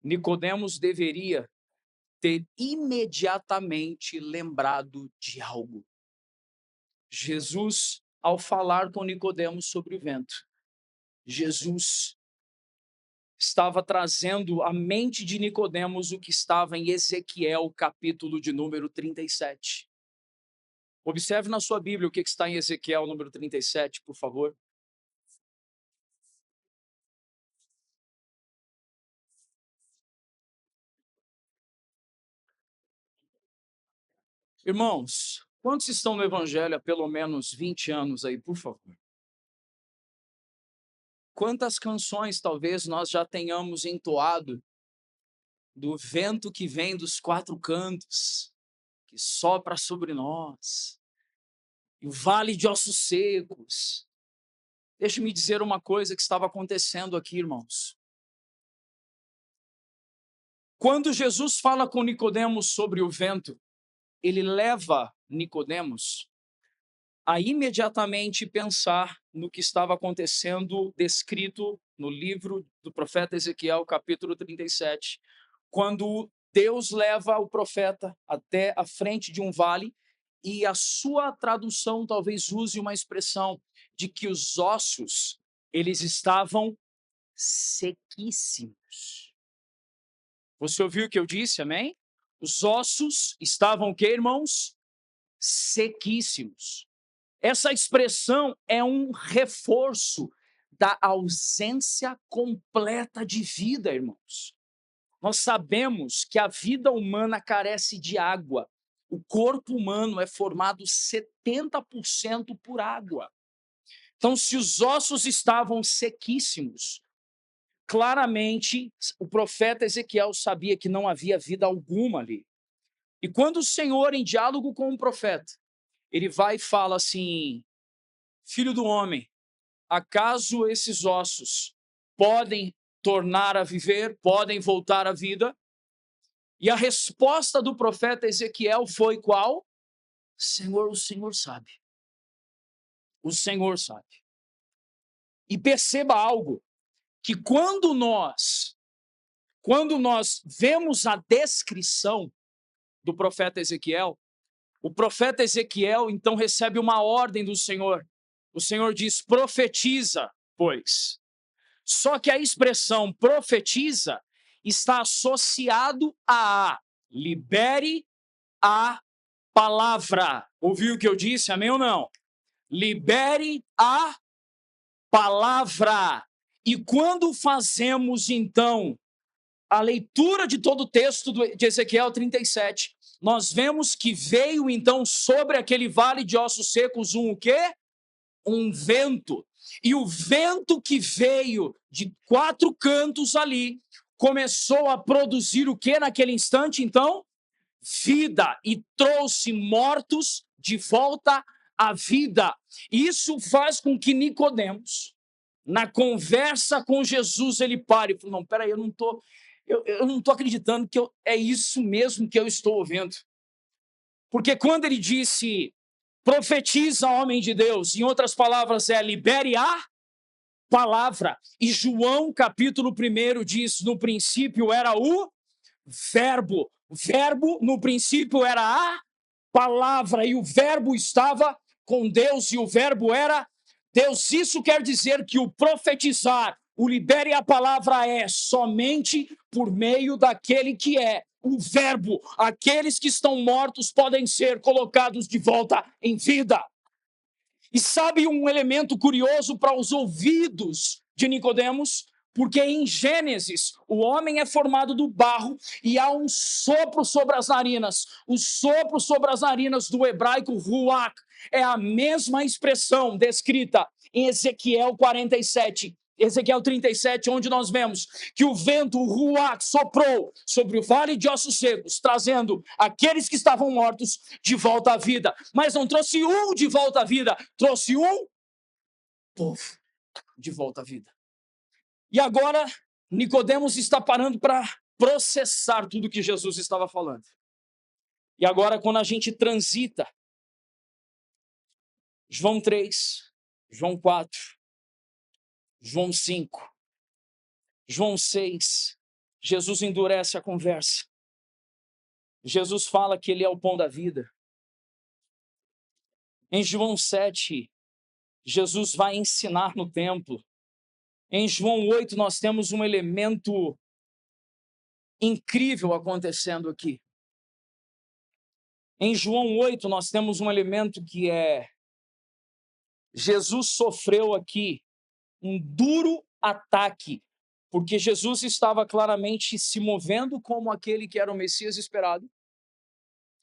[SPEAKER 1] Nicodemos deveria ter imediatamente lembrado de algo. Jesus, ao falar com Nicodemos sobre o vento, Jesus estava trazendo à mente de Nicodemos o que estava em Ezequiel, capítulo de número 37. Observe na sua Bíblia o que está em Ezequiel, número 37, por favor. Irmãos, quantos estão no Evangelho há pelo menos 20 anos aí, por favor? Quantas canções talvez nós já tenhamos entoado do vento que vem dos quatro cantos, que sopra sobre nós, e o vale de ossos secos. Deixe-me dizer uma coisa que estava acontecendo aqui, irmãos. Quando Jesus fala com Nicodemos sobre o vento, ele leva Nicodemos a imediatamente pensar no que estava acontecendo, descrito no livro do profeta Ezequiel, capítulo 37, quando Deus leva o profeta até a frente de um vale, e a sua tradução talvez use uma expressão de que os ossos, eles estavam sequíssimos. Você ouviu o que eu disse, amém? Os ossos estavam o quê, irmãos? Sequíssimos. Essa expressão é um reforço da ausência completa de vida, irmãos. Nós sabemos que a vida humana carece de água. O corpo humano é formado 70% por água. Então, se os ossos estavam sequíssimos, claramente o profeta Ezequiel sabia que não havia vida alguma ali. E quando o Senhor, em diálogo com o profeta, ele vai e fala assim: Filho do homem, acaso esses ossos podem tornar a viver, podem voltar à vida? E a resposta do profeta Ezequiel foi qual? Senhor, o Senhor sabe. O Senhor sabe. E perceba algo, que quando nós vemos a descrição do profeta Ezequiel, o profeta Ezequiel então recebe uma ordem do Senhor. O Senhor diz: profetiza, pois. Só que a expressão profetiza está associado a libere a palavra. Ouviu o que eu disse? Amém ou não? Libere a palavra. E quando fazemos, então, a leitura de todo o texto de Ezequiel 37, nós vemos que veio, então, sobre aquele vale de ossos secos o quê? Um vento. E o vento que veio de 4 cantos ali, começou a produzir o que naquele instante, então? Vida, e trouxe mortos de volta à vida. Isso faz com que Nicodemos, na conversa com Jesus, ele pare e fala: não, peraí, eu não tô acreditando que é isso mesmo que eu estou ouvindo. Porque quando ele disse, profetiza, homem de Deus, em outras palavras, libere a palavra. E João, capítulo 1, diz: no princípio era o verbo. O verbo, no princípio, era a palavra, e o verbo estava com Deus, e o verbo era Deus. Isso quer dizer que o profetizar, o libere a palavra, é somente por meio daquele que é o verbo. Aqueles que estão mortos podem ser colocados de volta em vida. E sabe um elemento curioso para os ouvidos de Nicodemos? Porque em Gênesis, o homem é formado do barro e há um sopro sobre as narinas. O sopro sobre as narinas do hebraico ruach é a mesma expressão descrita em Ezequiel 47. Ezequiel 37, onde nós vemos que o vento, o ruach, soprou sobre o vale de ossos secos, trazendo aqueles que estavam mortos de volta à vida. Mas não trouxe um de volta à vida, trouxe um povo de volta à vida. E agora, Nicodemos está parando para processar tudo que Jesus estava falando. E agora, quando a gente transita, João 3, João 4, João 5, João 6, Jesus endurece a conversa. Jesus fala que ele é o pão da vida. Em João 7, Jesus vai ensinar no templo. Em João 8, nós temos um elemento incrível acontecendo aqui. Em João 8, nós temos um elemento que é: Jesus sofreu aqui um duro ataque, porque Jesus estava claramente se movendo como aquele que era o Messias esperado.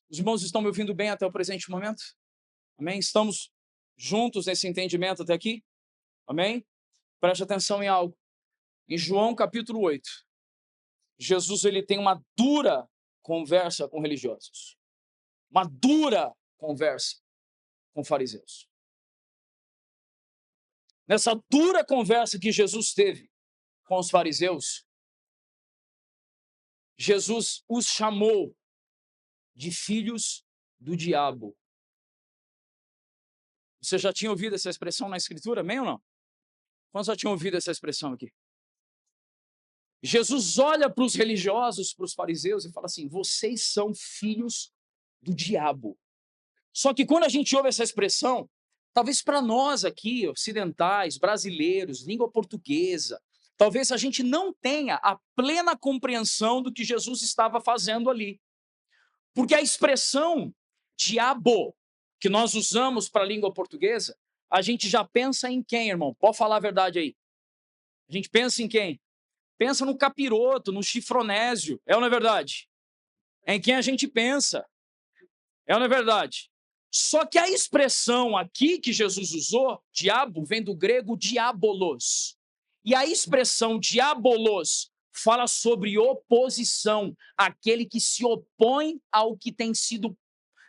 [SPEAKER 1] Os irmãos estão me ouvindo bem até o presente momento? Amém? Estamos juntos nesse entendimento até aqui? Amém? Preste atenção em algo. Em João capítulo 8, Jesus ele tem uma dura conversa com religiosos. Uma dura conversa com fariseus. Nessa dura conversa que Jesus teve com os fariseus, Jesus os chamou de filhos do diabo. Você já tinha ouvido essa expressão na Escritura, amém ou não? Quantos já tinham ouvido essa expressão aqui? Jesus olha para os religiosos, para os fariseus e fala assim: vocês são filhos do diabo. Só que quando a gente ouve essa expressão, talvez para nós aqui, ocidentais, brasileiros, língua portuguesa, talvez a gente não tenha a plena compreensão do que Jesus estava fazendo ali. Porque a expressão diabo, que nós usamos para a língua portuguesa, a gente já pensa em quem, irmão? Pode falar a verdade aí. A gente pensa em quem? Pensa no capiroto, no chifronésio. É ou não é verdade? É em quem a gente pensa. É ou não é verdade? Só que a expressão aqui que Jesus usou, diabo, vem do grego diabolos. E a expressão diabolos fala sobre oposição, aquele que se opõe ao que tem sido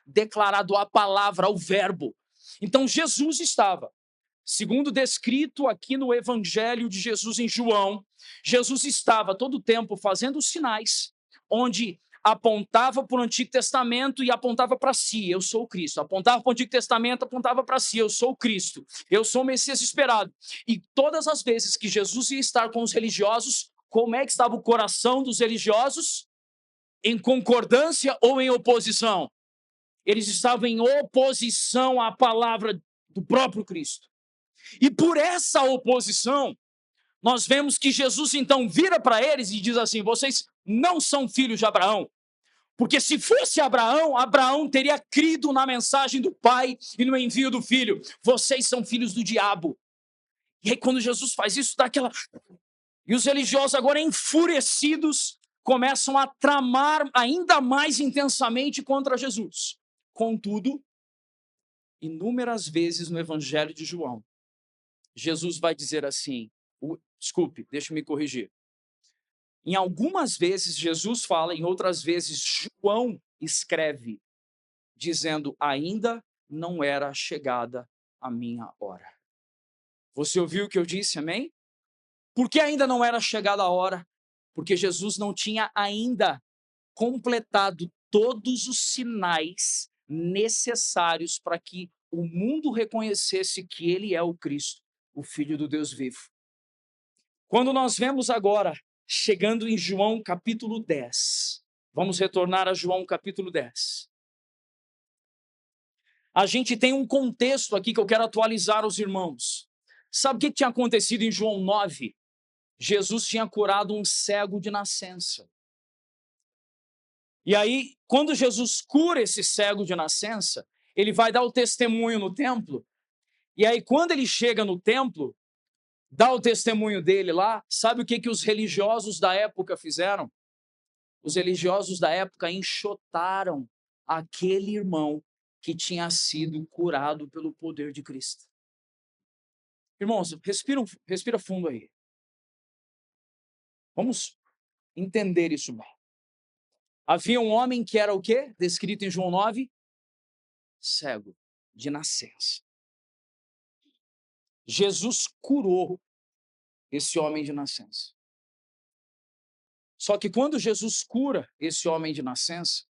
[SPEAKER 1] declarado, a palavra, ao verbo. Então Jesus estava, segundo descrito aqui no Evangelho de Jesus em João, Jesus estava todo o tempo fazendo sinais, onde apontava para o Antigo Testamento e apontava para si, eu sou o Cristo. Apontava para o Antigo Testamento, apontava para si, eu sou o Cristo. Eu sou o Messias esperado. E todas as vezes que Jesus ia estar com os religiosos, como é que estava o coração dos religiosos? Em concordância ou em oposição? Eles estavam em oposição à palavra do próprio Cristo. E por essa oposição, nós vemos que Jesus então vira para eles e diz assim: vocês não são filhos de Abraão. Porque se fosse Abraão, Abraão teria crido na mensagem do Pai e no envio do Filho. Vocês são filhos do diabo. E aí quando Jesus faz isso, dá aquela... E os religiosos agora enfurecidos começam a tramar ainda mais intensamente contra Jesus. Contudo, inúmeras vezes no Evangelho de João, Jesus vai dizer assim, desculpe, deixa eu me corrigir. Em algumas vezes Jesus fala, em outras vezes João escreve, dizendo: ainda não era chegada a minha hora. Você ouviu o que eu disse, amém? Por que ainda não era chegada a hora? Porque Jesus não tinha ainda completado todos os sinais necessários para que o mundo reconhecesse que ele é o Cristo, o Filho do Deus vivo. Quando nós vemos agora, chegando em João capítulo 10, vamos retornar a João capítulo 10. A gente tem um contexto aqui que eu quero atualizar os irmãos. Sabe o que tinha acontecido em João 9? Jesus tinha curado um cego de nascença. E aí, quando Jesus cura esse cego de nascença, ele vai dar o testemunho no templo. E aí, quando ele chega no templo, dá o testemunho dele lá, sabe o que os religiosos da época fizeram? Os religiosos da época enxotaram aquele irmão que tinha sido curado pelo poder de Cristo. Irmãos, respira fundo aí. Vamos entender isso bem. Havia um homem que era o quê? Descrito em João 9, cego, de nascença. Jesus curou esse homem de nascença. Só que quando Jesus cura esse homem de nascença,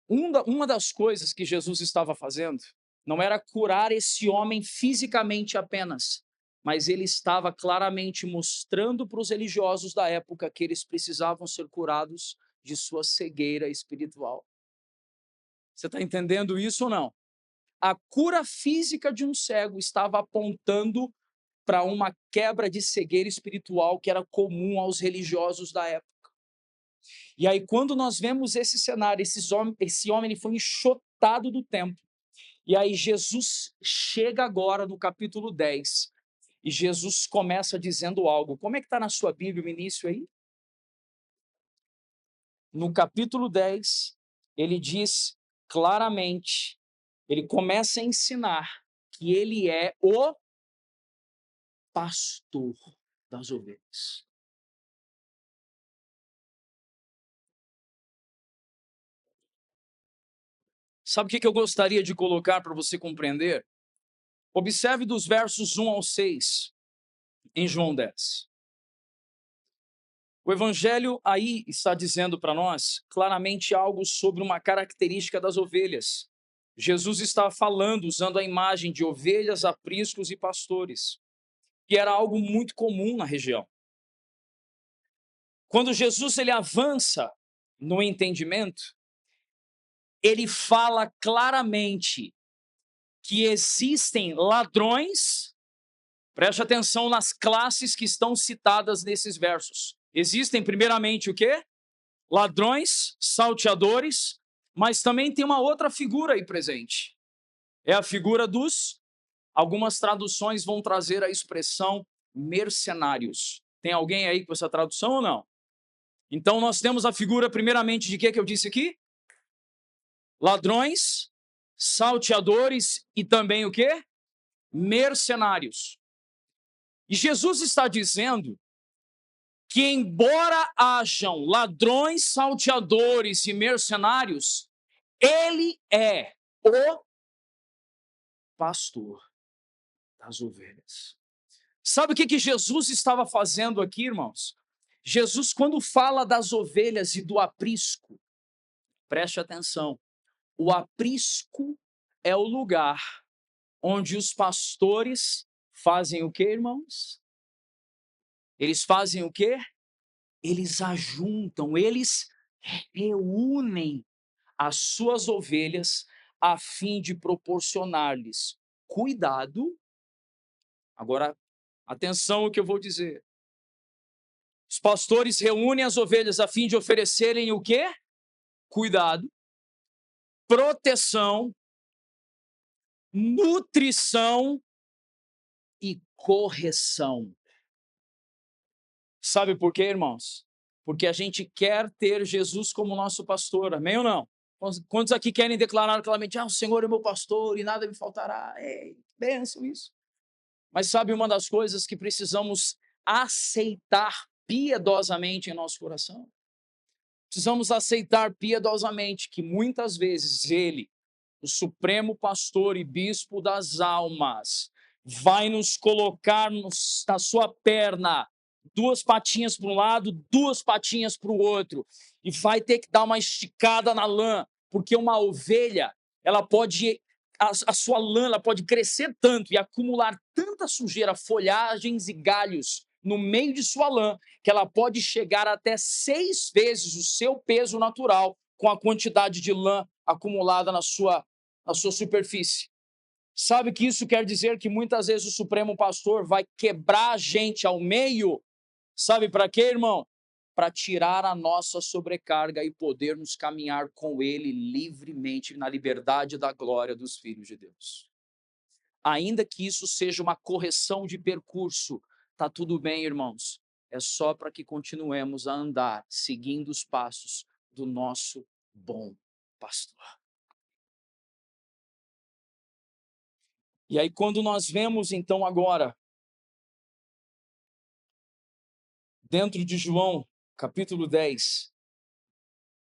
[SPEAKER 1] uma das coisas que Jesus estava fazendo não era curar esse homem fisicamente apenas, mas ele estava claramente mostrando para os religiosos da época que eles precisavam ser curados de sua cegueira espiritual. Você está entendendo isso ou não? A cura física de um cego estava apontando para uma quebra de cegueira espiritual que era comum aos religiosos da época. E aí, quando nós vemos esse cenário, esse homem ele foi enxotado do templo. E aí, Jesus chega agora no capítulo 10. E Jesus começa dizendo algo. Como é que está na sua Bíblia o início aí? No capítulo 10, ele diz claramente, ele começa a ensinar que ele é o pastor das ovelhas. Sabe o que eu gostaria de colocar para você compreender? Observe dos versos 1 ao 6, em João 10. O Evangelho aí está dizendo para nós claramente algo sobre uma característica das ovelhas. Jesus está falando, usando a imagem de ovelhas, apriscos e pastores, que era algo muito comum na região. Quando Jesus ele avança no entendimento, ele fala claramente que existem ladrões. Preste atenção nas classes que estão citadas nesses versos. Existem primeiramente o quê? Ladrões, salteadores, mas também tem uma outra figura aí presente. É a figura dos, algumas traduções vão trazer a expressão mercenários. Tem alguém aí com essa tradução ou não? Então nós temos a figura primeiramente de que eu disse aqui? Ladrões, salteadores e também o quê? Mercenários. E Jesus está dizendo que, embora hajam ladrões, salteadores e mercenários, ele é o pastor das ovelhas. Sabe o que Jesus estava fazendo aqui, irmãos? Jesus, quando fala das ovelhas e do aprisco, preste atenção, o aprisco é o lugar onde os pastores fazem o que, irmãos? Eles fazem o quê? Eles ajuntam, eles reúnem as suas ovelhas a fim de proporcionar-lhes cuidado. Agora, atenção ao que eu vou dizer. Os pastores reúnem as ovelhas a fim de oferecerem o quê? Cuidado, proteção, nutrição e correção. Sabe por quê, irmãos? Porque a gente quer ter Jesus como nosso pastor, amém ou não? Quantos aqui querem declarar claramente, o Senhor é meu pastor e nada me faltará? Ei, benção isso. Mas sabe uma das coisas que precisamos aceitar piedosamente em nosso coração? Precisamos aceitar piedosamente que muitas vezes Ele, o supremo pastor e bispo das almas, vai nos colocar na sua perna, duas patinhas para um lado, duas patinhas para o outro, e vai ter que dar uma esticada na lã, porque uma ovelha, ela pode, a sua lã, ela pode crescer tanto e acumular tanta sujeira, folhagens e galhos no meio de sua lã, que ela pode chegar até 6 vezes o seu peso natural com a quantidade de lã acumulada na sua superfície. Sabe que isso quer dizer que muitas vezes o Supremo Pastor vai quebrar a gente ao meio? Sabe para quê, irmão? Para tirar a nossa sobrecarga e podermos caminhar com Ele livremente na liberdade da glória dos filhos de Deus. Ainda que isso seja uma correção de percurso, tá tudo bem, irmãos. É só para que continuemos a andar seguindo os passos do nosso bom pastor. E aí, quando nós vemos, então, agora, dentro de João, capítulo 10,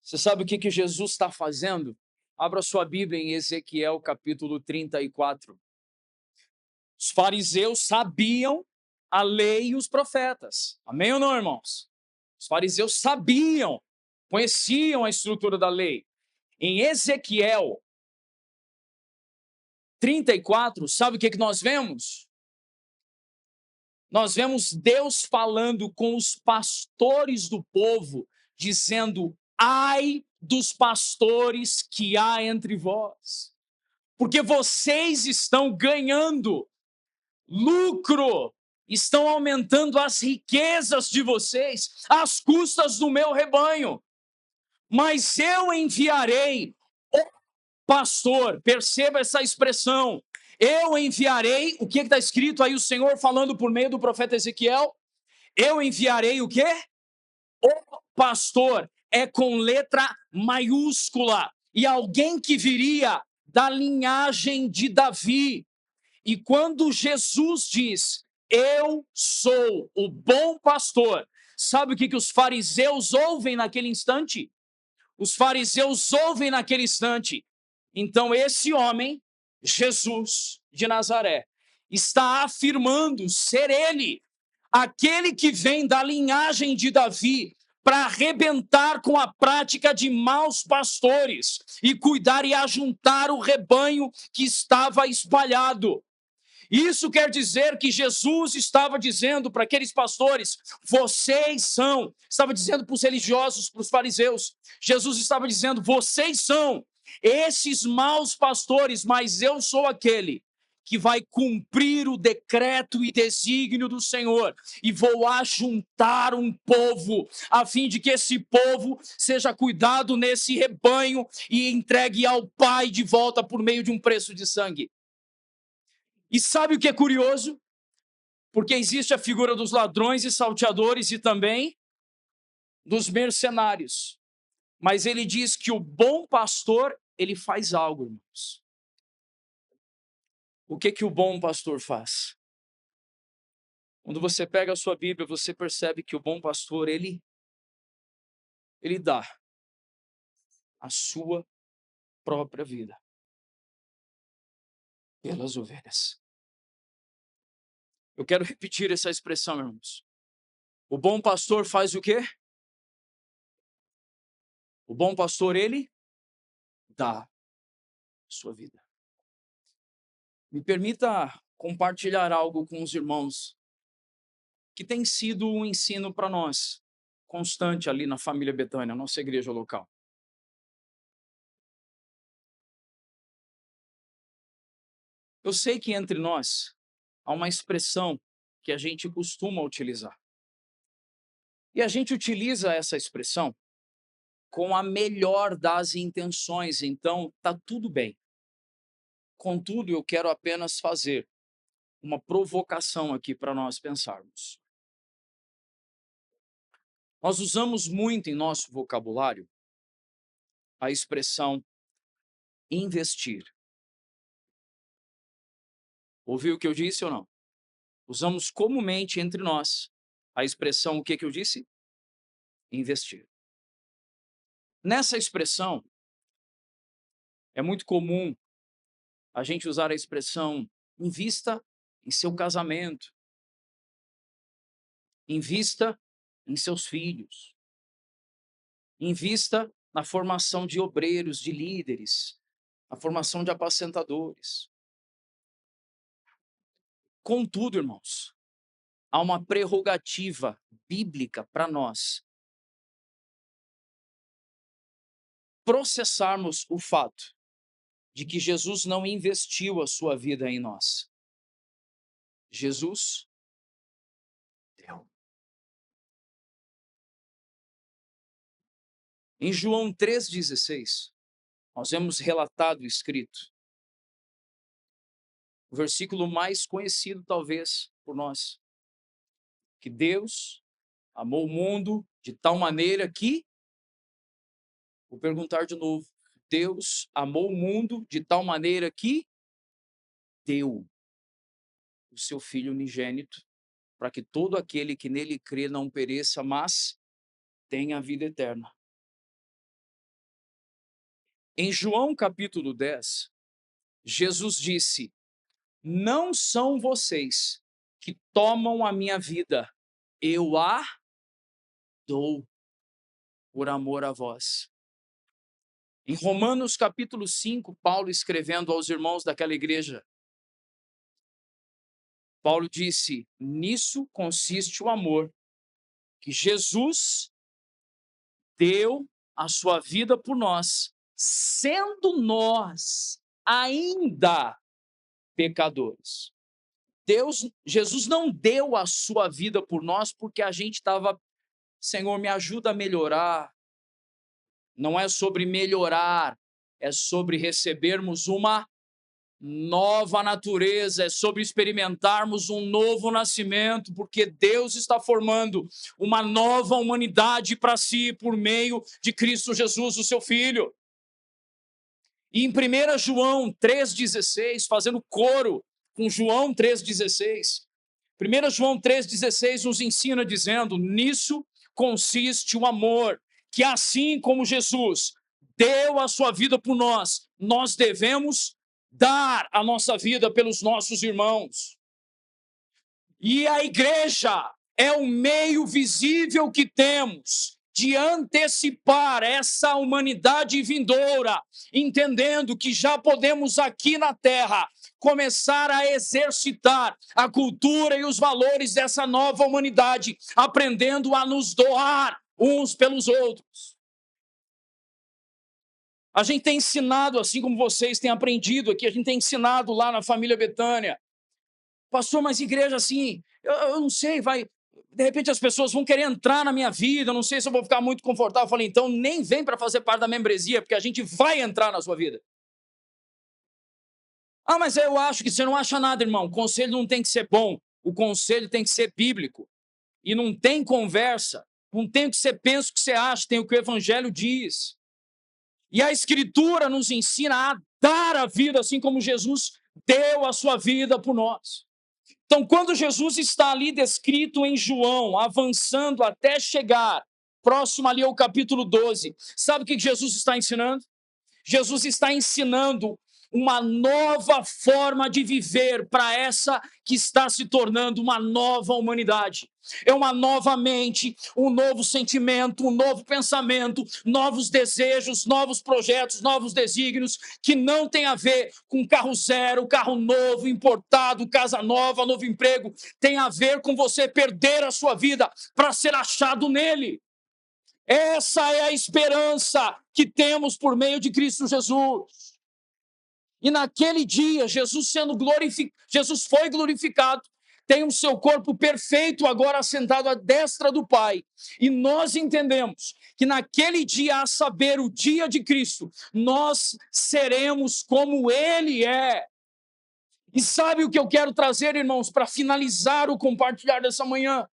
[SPEAKER 1] você sabe o que Jesus está fazendo? Abra sua Bíblia em Ezequiel, capítulo 34. Os fariseus sabiam a lei e os profetas. Amém ou não, irmãos? Os fariseus sabiam, conheciam a estrutura da lei. Em Ezequiel 34, sabe o que nós vemos? Nós vemos Deus falando com os pastores do povo, dizendo: ai dos pastores que há entre vós, porque vocês estão ganhando lucro, estão aumentando as riquezas de vocês, às custas do meu rebanho. Mas eu enviarei o pastor, perceba essa expressão, eu enviarei, o que está escrito aí, o Senhor falando por meio do profeta Ezequiel, eu enviarei o quê? O pastor, é com letra maiúscula, e alguém que viria da linhagem de Davi. E quando Jesus diz, eu sou o bom pastor, sabe o que os fariseus ouvem naquele instante? Os fariseus ouvem naquele instante. Então esse homem, Jesus de Nazaré, está afirmando ser ele, aquele que vem da linhagem de Davi, para arrebentar com a prática de maus pastores e cuidar e ajuntar o rebanho que estava espalhado. Isso quer dizer que Jesus estava dizendo para aqueles pastores: vocês são, estava dizendo para os religiosos, para os fariseus, Jesus estava dizendo: vocês são esses maus pastores, mas eu sou aquele que vai cumprir o decreto e desígnio do Senhor, e vou ajuntar um povo, a fim de que esse povo seja cuidado nesse rebanho e entregue ao Pai de volta por meio de um preço de sangue. E sabe o que é curioso? Porque existe a figura dos ladrões e salteadores e também dos mercenários. Mas ele diz que o bom pastor, ele faz algo, irmãos. O que o bom pastor faz? Quando você pega a sua Bíblia, você percebe que o bom pastor, ele dá a sua própria vida pelas ovelhas. Eu quero repetir essa expressão, irmãos. O bom pastor faz o quê? O bom pastor, ele dá a sua vida. Me permita compartilhar algo com os irmãos que tem sido um ensino para nós, constante ali na família Betânia, nossa igreja local. Eu sei que entre nós há uma expressão que a gente costuma utilizar. E a gente utiliza essa expressão com a melhor das intenções, então tá tudo bem. Contudo, eu quero apenas fazer uma provocação aqui para nós pensarmos. Nós usamos muito em nosso vocabulário a expressão investir. Ouviu o que eu disse ou não? Usamos comumente entre nós a expressão, o que eu disse? Investir. Nessa expressão, é muito comum a gente usar a expressão invista em seu casamento, invista em seus filhos, invista na formação de obreiros, de líderes, na formação de apacentadores. Contudo, irmãos, há uma prerrogativa bíblica para nós processarmos o fato de que Jesus não investiu a sua vida em nós. Jesus deu. Em João 3,16, nós vemos relatado, escrito, o versículo mais conhecido talvez por nós, que Deus amou o mundo de tal maneira que, vou perguntar de novo, Deus amou o mundo de tal maneira que deu o seu Filho unigênito, para que todo aquele que nele crê não pereça, mas tenha a vida eterna. Em João capítulo 10, Jesus disse: não são vocês que tomam a minha vida, eu a dou por amor a vós. Em Romanos capítulo 5, Paulo escrevendo aos irmãos daquela igreja, Paulo disse: nisso consiste o amor, que Jesus deu a sua vida por nós, sendo nós ainda pecadores. Jesus não deu a sua vida por nós porque a gente estava, Senhor, me ajuda a melhorar. Não é sobre melhorar, é sobre recebermos uma nova natureza, é sobre experimentarmos um novo nascimento, porque Deus está formando uma nova humanidade para si por meio de Cristo Jesus, o seu Filho. E em 1 João 3,16, fazendo coro com João 3,16, 1 João 3,16 nos ensina dizendo: nisso consiste o amor, que assim como Jesus deu a sua vida por nós, nós devemos dar a nossa vida pelos nossos irmãos. E a igreja é o meio visível que temos de antecipar essa humanidade vindoura, entendendo que já podemos aqui na terra começar a exercitar a cultura e os valores dessa nova humanidade, aprendendo a nos doar uns pelos outros. A gente tem ensinado, assim como vocês têm aprendido aqui, a gente tem ensinado lá na família Betânia. Pastor, mas igreja assim, eu não sei, de repente as pessoas vão querer entrar na minha vida, eu não sei se eu vou ficar muito confortável. Eu falei, então nem vem para fazer parte da membresia, porque a gente vai entrar na sua vida. Ah, mas eu acho que você não acha nada, irmão. O conselho não tem que ser bom, o conselho tem que ser bíblico. E não tem conversa, não tem o que você pensa, o que você acha, tem o que o evangelho diz. E a escritura nos ensina a dar a vida, assim como Jesus deu a sua vida por nós. Então, quando Jesus está ali descrito em João, avançando até chegar próximo ali ao capítulo 12, sabe o que Jesus está ensinando? Jesus está ensinando uma nova forma de viver para essa que está se tornando uma nova humanidade. É uma nova mente, um novo sentimento, um novo pensamento, novos desejos, novos projetos, novos desígnios, que não tem a ver com carro zero, carro novo, importado, casa nova, novo emprego. Tem a ver com você perder a sua vida para ser achado nele. Essa é a esperança que temos por meio de Cristo Jesus. E naquele dia, Jesus foi glorificado, tem o seu corpo perfeito agora assentado à destra do Pai. E nós entendemos que naquele dia, a saber, o dia de Cristo, nós seremos como Ele é. E sabe o que eu quero trazer, irmãos, para finalizar o compartilhar dessa manhã?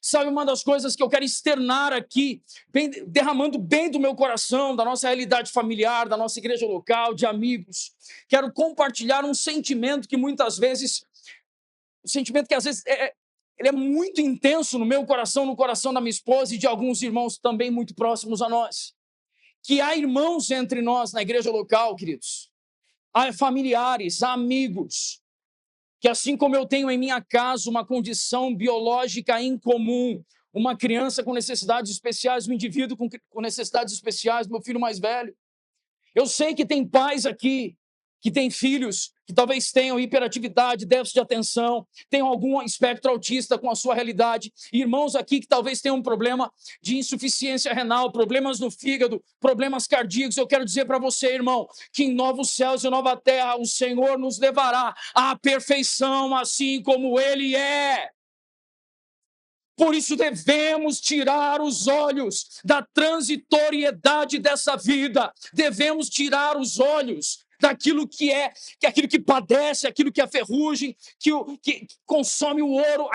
[SPEAKER 1] Sabe, uma das coisas que eu quero externar aqui, derramando bem do meu coração, da nossa realidade familiar, da nossa igreja local, de amigos. Quero compartilhar um sentimento que muitas vezes, ele é muito intenso no meu coração, no coração da minha esposa e de alguns irmãos também muito próximos a nós. Que há irmãos entre nós na igreja local, queridos. Há familiares, há amigos, que assim como eu tenho em minha casa uma condição biológica incomum, uma criança com necessidades especiais, um indivíduo com necessidades especiais, meu filho mais velho. Eu sei que tem pais aqui que têm filhos que talvez tenham hiperatividade, déficit de atenção, tenham algum espectro autista com a sua realidade, e irmãos aqui que talvez tenham um problema de insuficiência renal, problemas no fígado, problemas cardíacos. Eu quero dizer para você, irmão, que em novos céus e nova terra o Senhor nos levará à perfeição, assim como Ele é. Por isso devemos tirar os olhos da transitoriedade dessa vida, devemos tirar os olhos daquilo que aquilo que padece, aquilo que é ferrugem, que consome o ouro,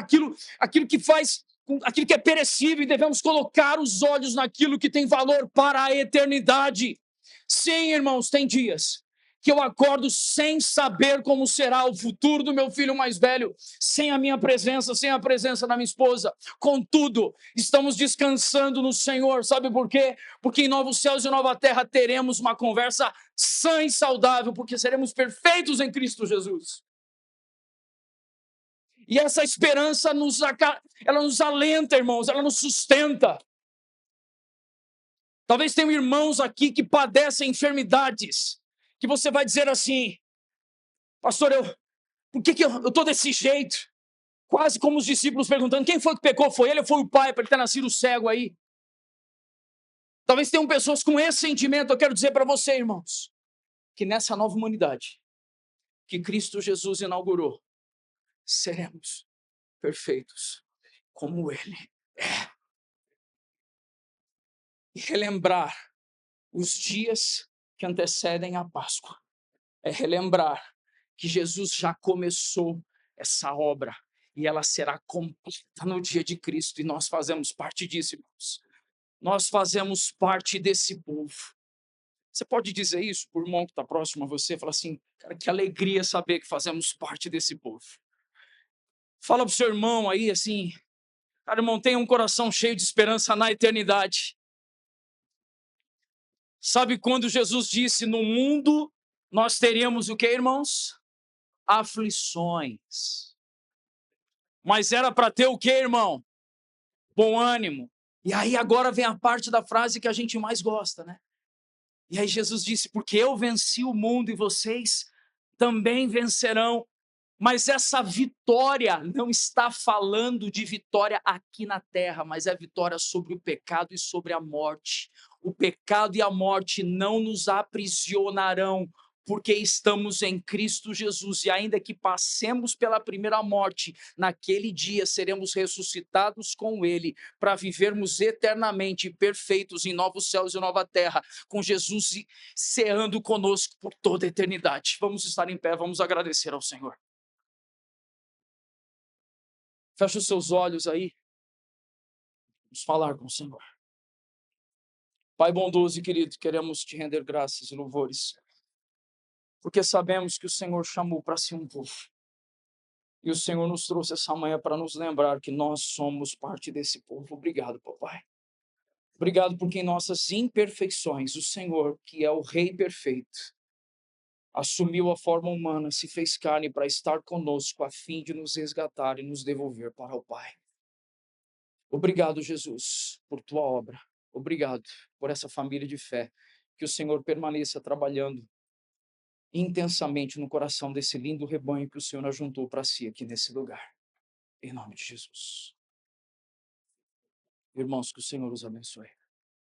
[SPEAKER 1] aquilo que faz, aquilo que é perecível, e devemos colocar os olhos naquilo que tem valor para a eternidade. Sim, irmãos, tem dias que eu acordo sem saber como será o futuro do meu filho mais velho, sem a minha presença, sem a presença da minha esposa. Contudo, estamos descansando no Senhor. Sabe por quê? Porque em novos céus e nova terra teremos uma conversa sã e saudável, porque seremos perfeitos em Cristo Jesus. E essa esperança ela nos alenta, irmãos, ela nos sustenta. Talvez tenham irmãos aqui que padecem enfermidades, que você vai dizer assim, pastor, por que eu estou desse jeito? Quase como os discípulos perguntando, quem foi que pecou? Foi ele ou foi o pai para ele ter nascido cego aí? Talvez tenham pessoas com esse sentimento. Eu quero dizer para você, irmãos, que nessa nova humanidade que Cristo Jesus inaugurou, seremos perfeitos como Ele é. E relembrar os dias que antecedem a Páscoa é relembrar que Jesus já começou essa obra e ela será completa no dia de Cristo, e nós fazemos parte disso, irmãos. Nós fazemos parte desse povo. Você pode dizer isso para o irmão que está próximo a você? Fala assim, cara, que alegria saber que fazemos parte desse povo. Fala para o seu irmão aí assim, cara, irmão, tenha um coração cheio de esperança na eternidade. Sabe quando Jesus disse, no mundo nós teríamos o que, irmãos? Aflições. Mas era para ter o que, irmão? Bom ânimo. E aí agora vem a parte da frase que a gente mais gosta, né? E aí Jesus disse: porque eu venci o mundo e vocês também vencerão. Mas essa vitória não está falando de vitória aqui na terra, mas é vitória sobre o pecado e sobre a morte. O pecado e a morte não nos aprisionarão, porque estamos em Cristo Jesus, e ainda que passemos pela primeira morte, naquele dia seremos ressuscitados com Ele, para vivermos eternamente perfeitos em novos céus e nova terra, com Jesus ceando conosco por toda a eternidade. Vamos estar em pé, vamos agradecer ao Senhor. Feche os seus olhos aí, vamos falar com o Senhor. Pai bondoso e querido, queremos te render graças e louvores, porque sabemos que o Senhor chamou para si um povo. E o Senhor nos trouxe essa manhã para nos lembrar que nós somos parte desse povo. Obrigado, papai. Obrigado porque em nossas imperfeições, o Senhor, que é o Rei perfeito, assumiu a forma humana, se fez carne para estar conosco, a fim de nos resgatar e nos devolver para o Pai. Obrigado, Jesus, por tua obra. Obrigado por essa família de fé. Que o Senhor permaneça trabalhando intensamente no coração desse lindo rebanho que o Senhor ajuntou para si aqui nesse lugar. Em nome de Jesus. Irmãos, que o Senhor os abençoe.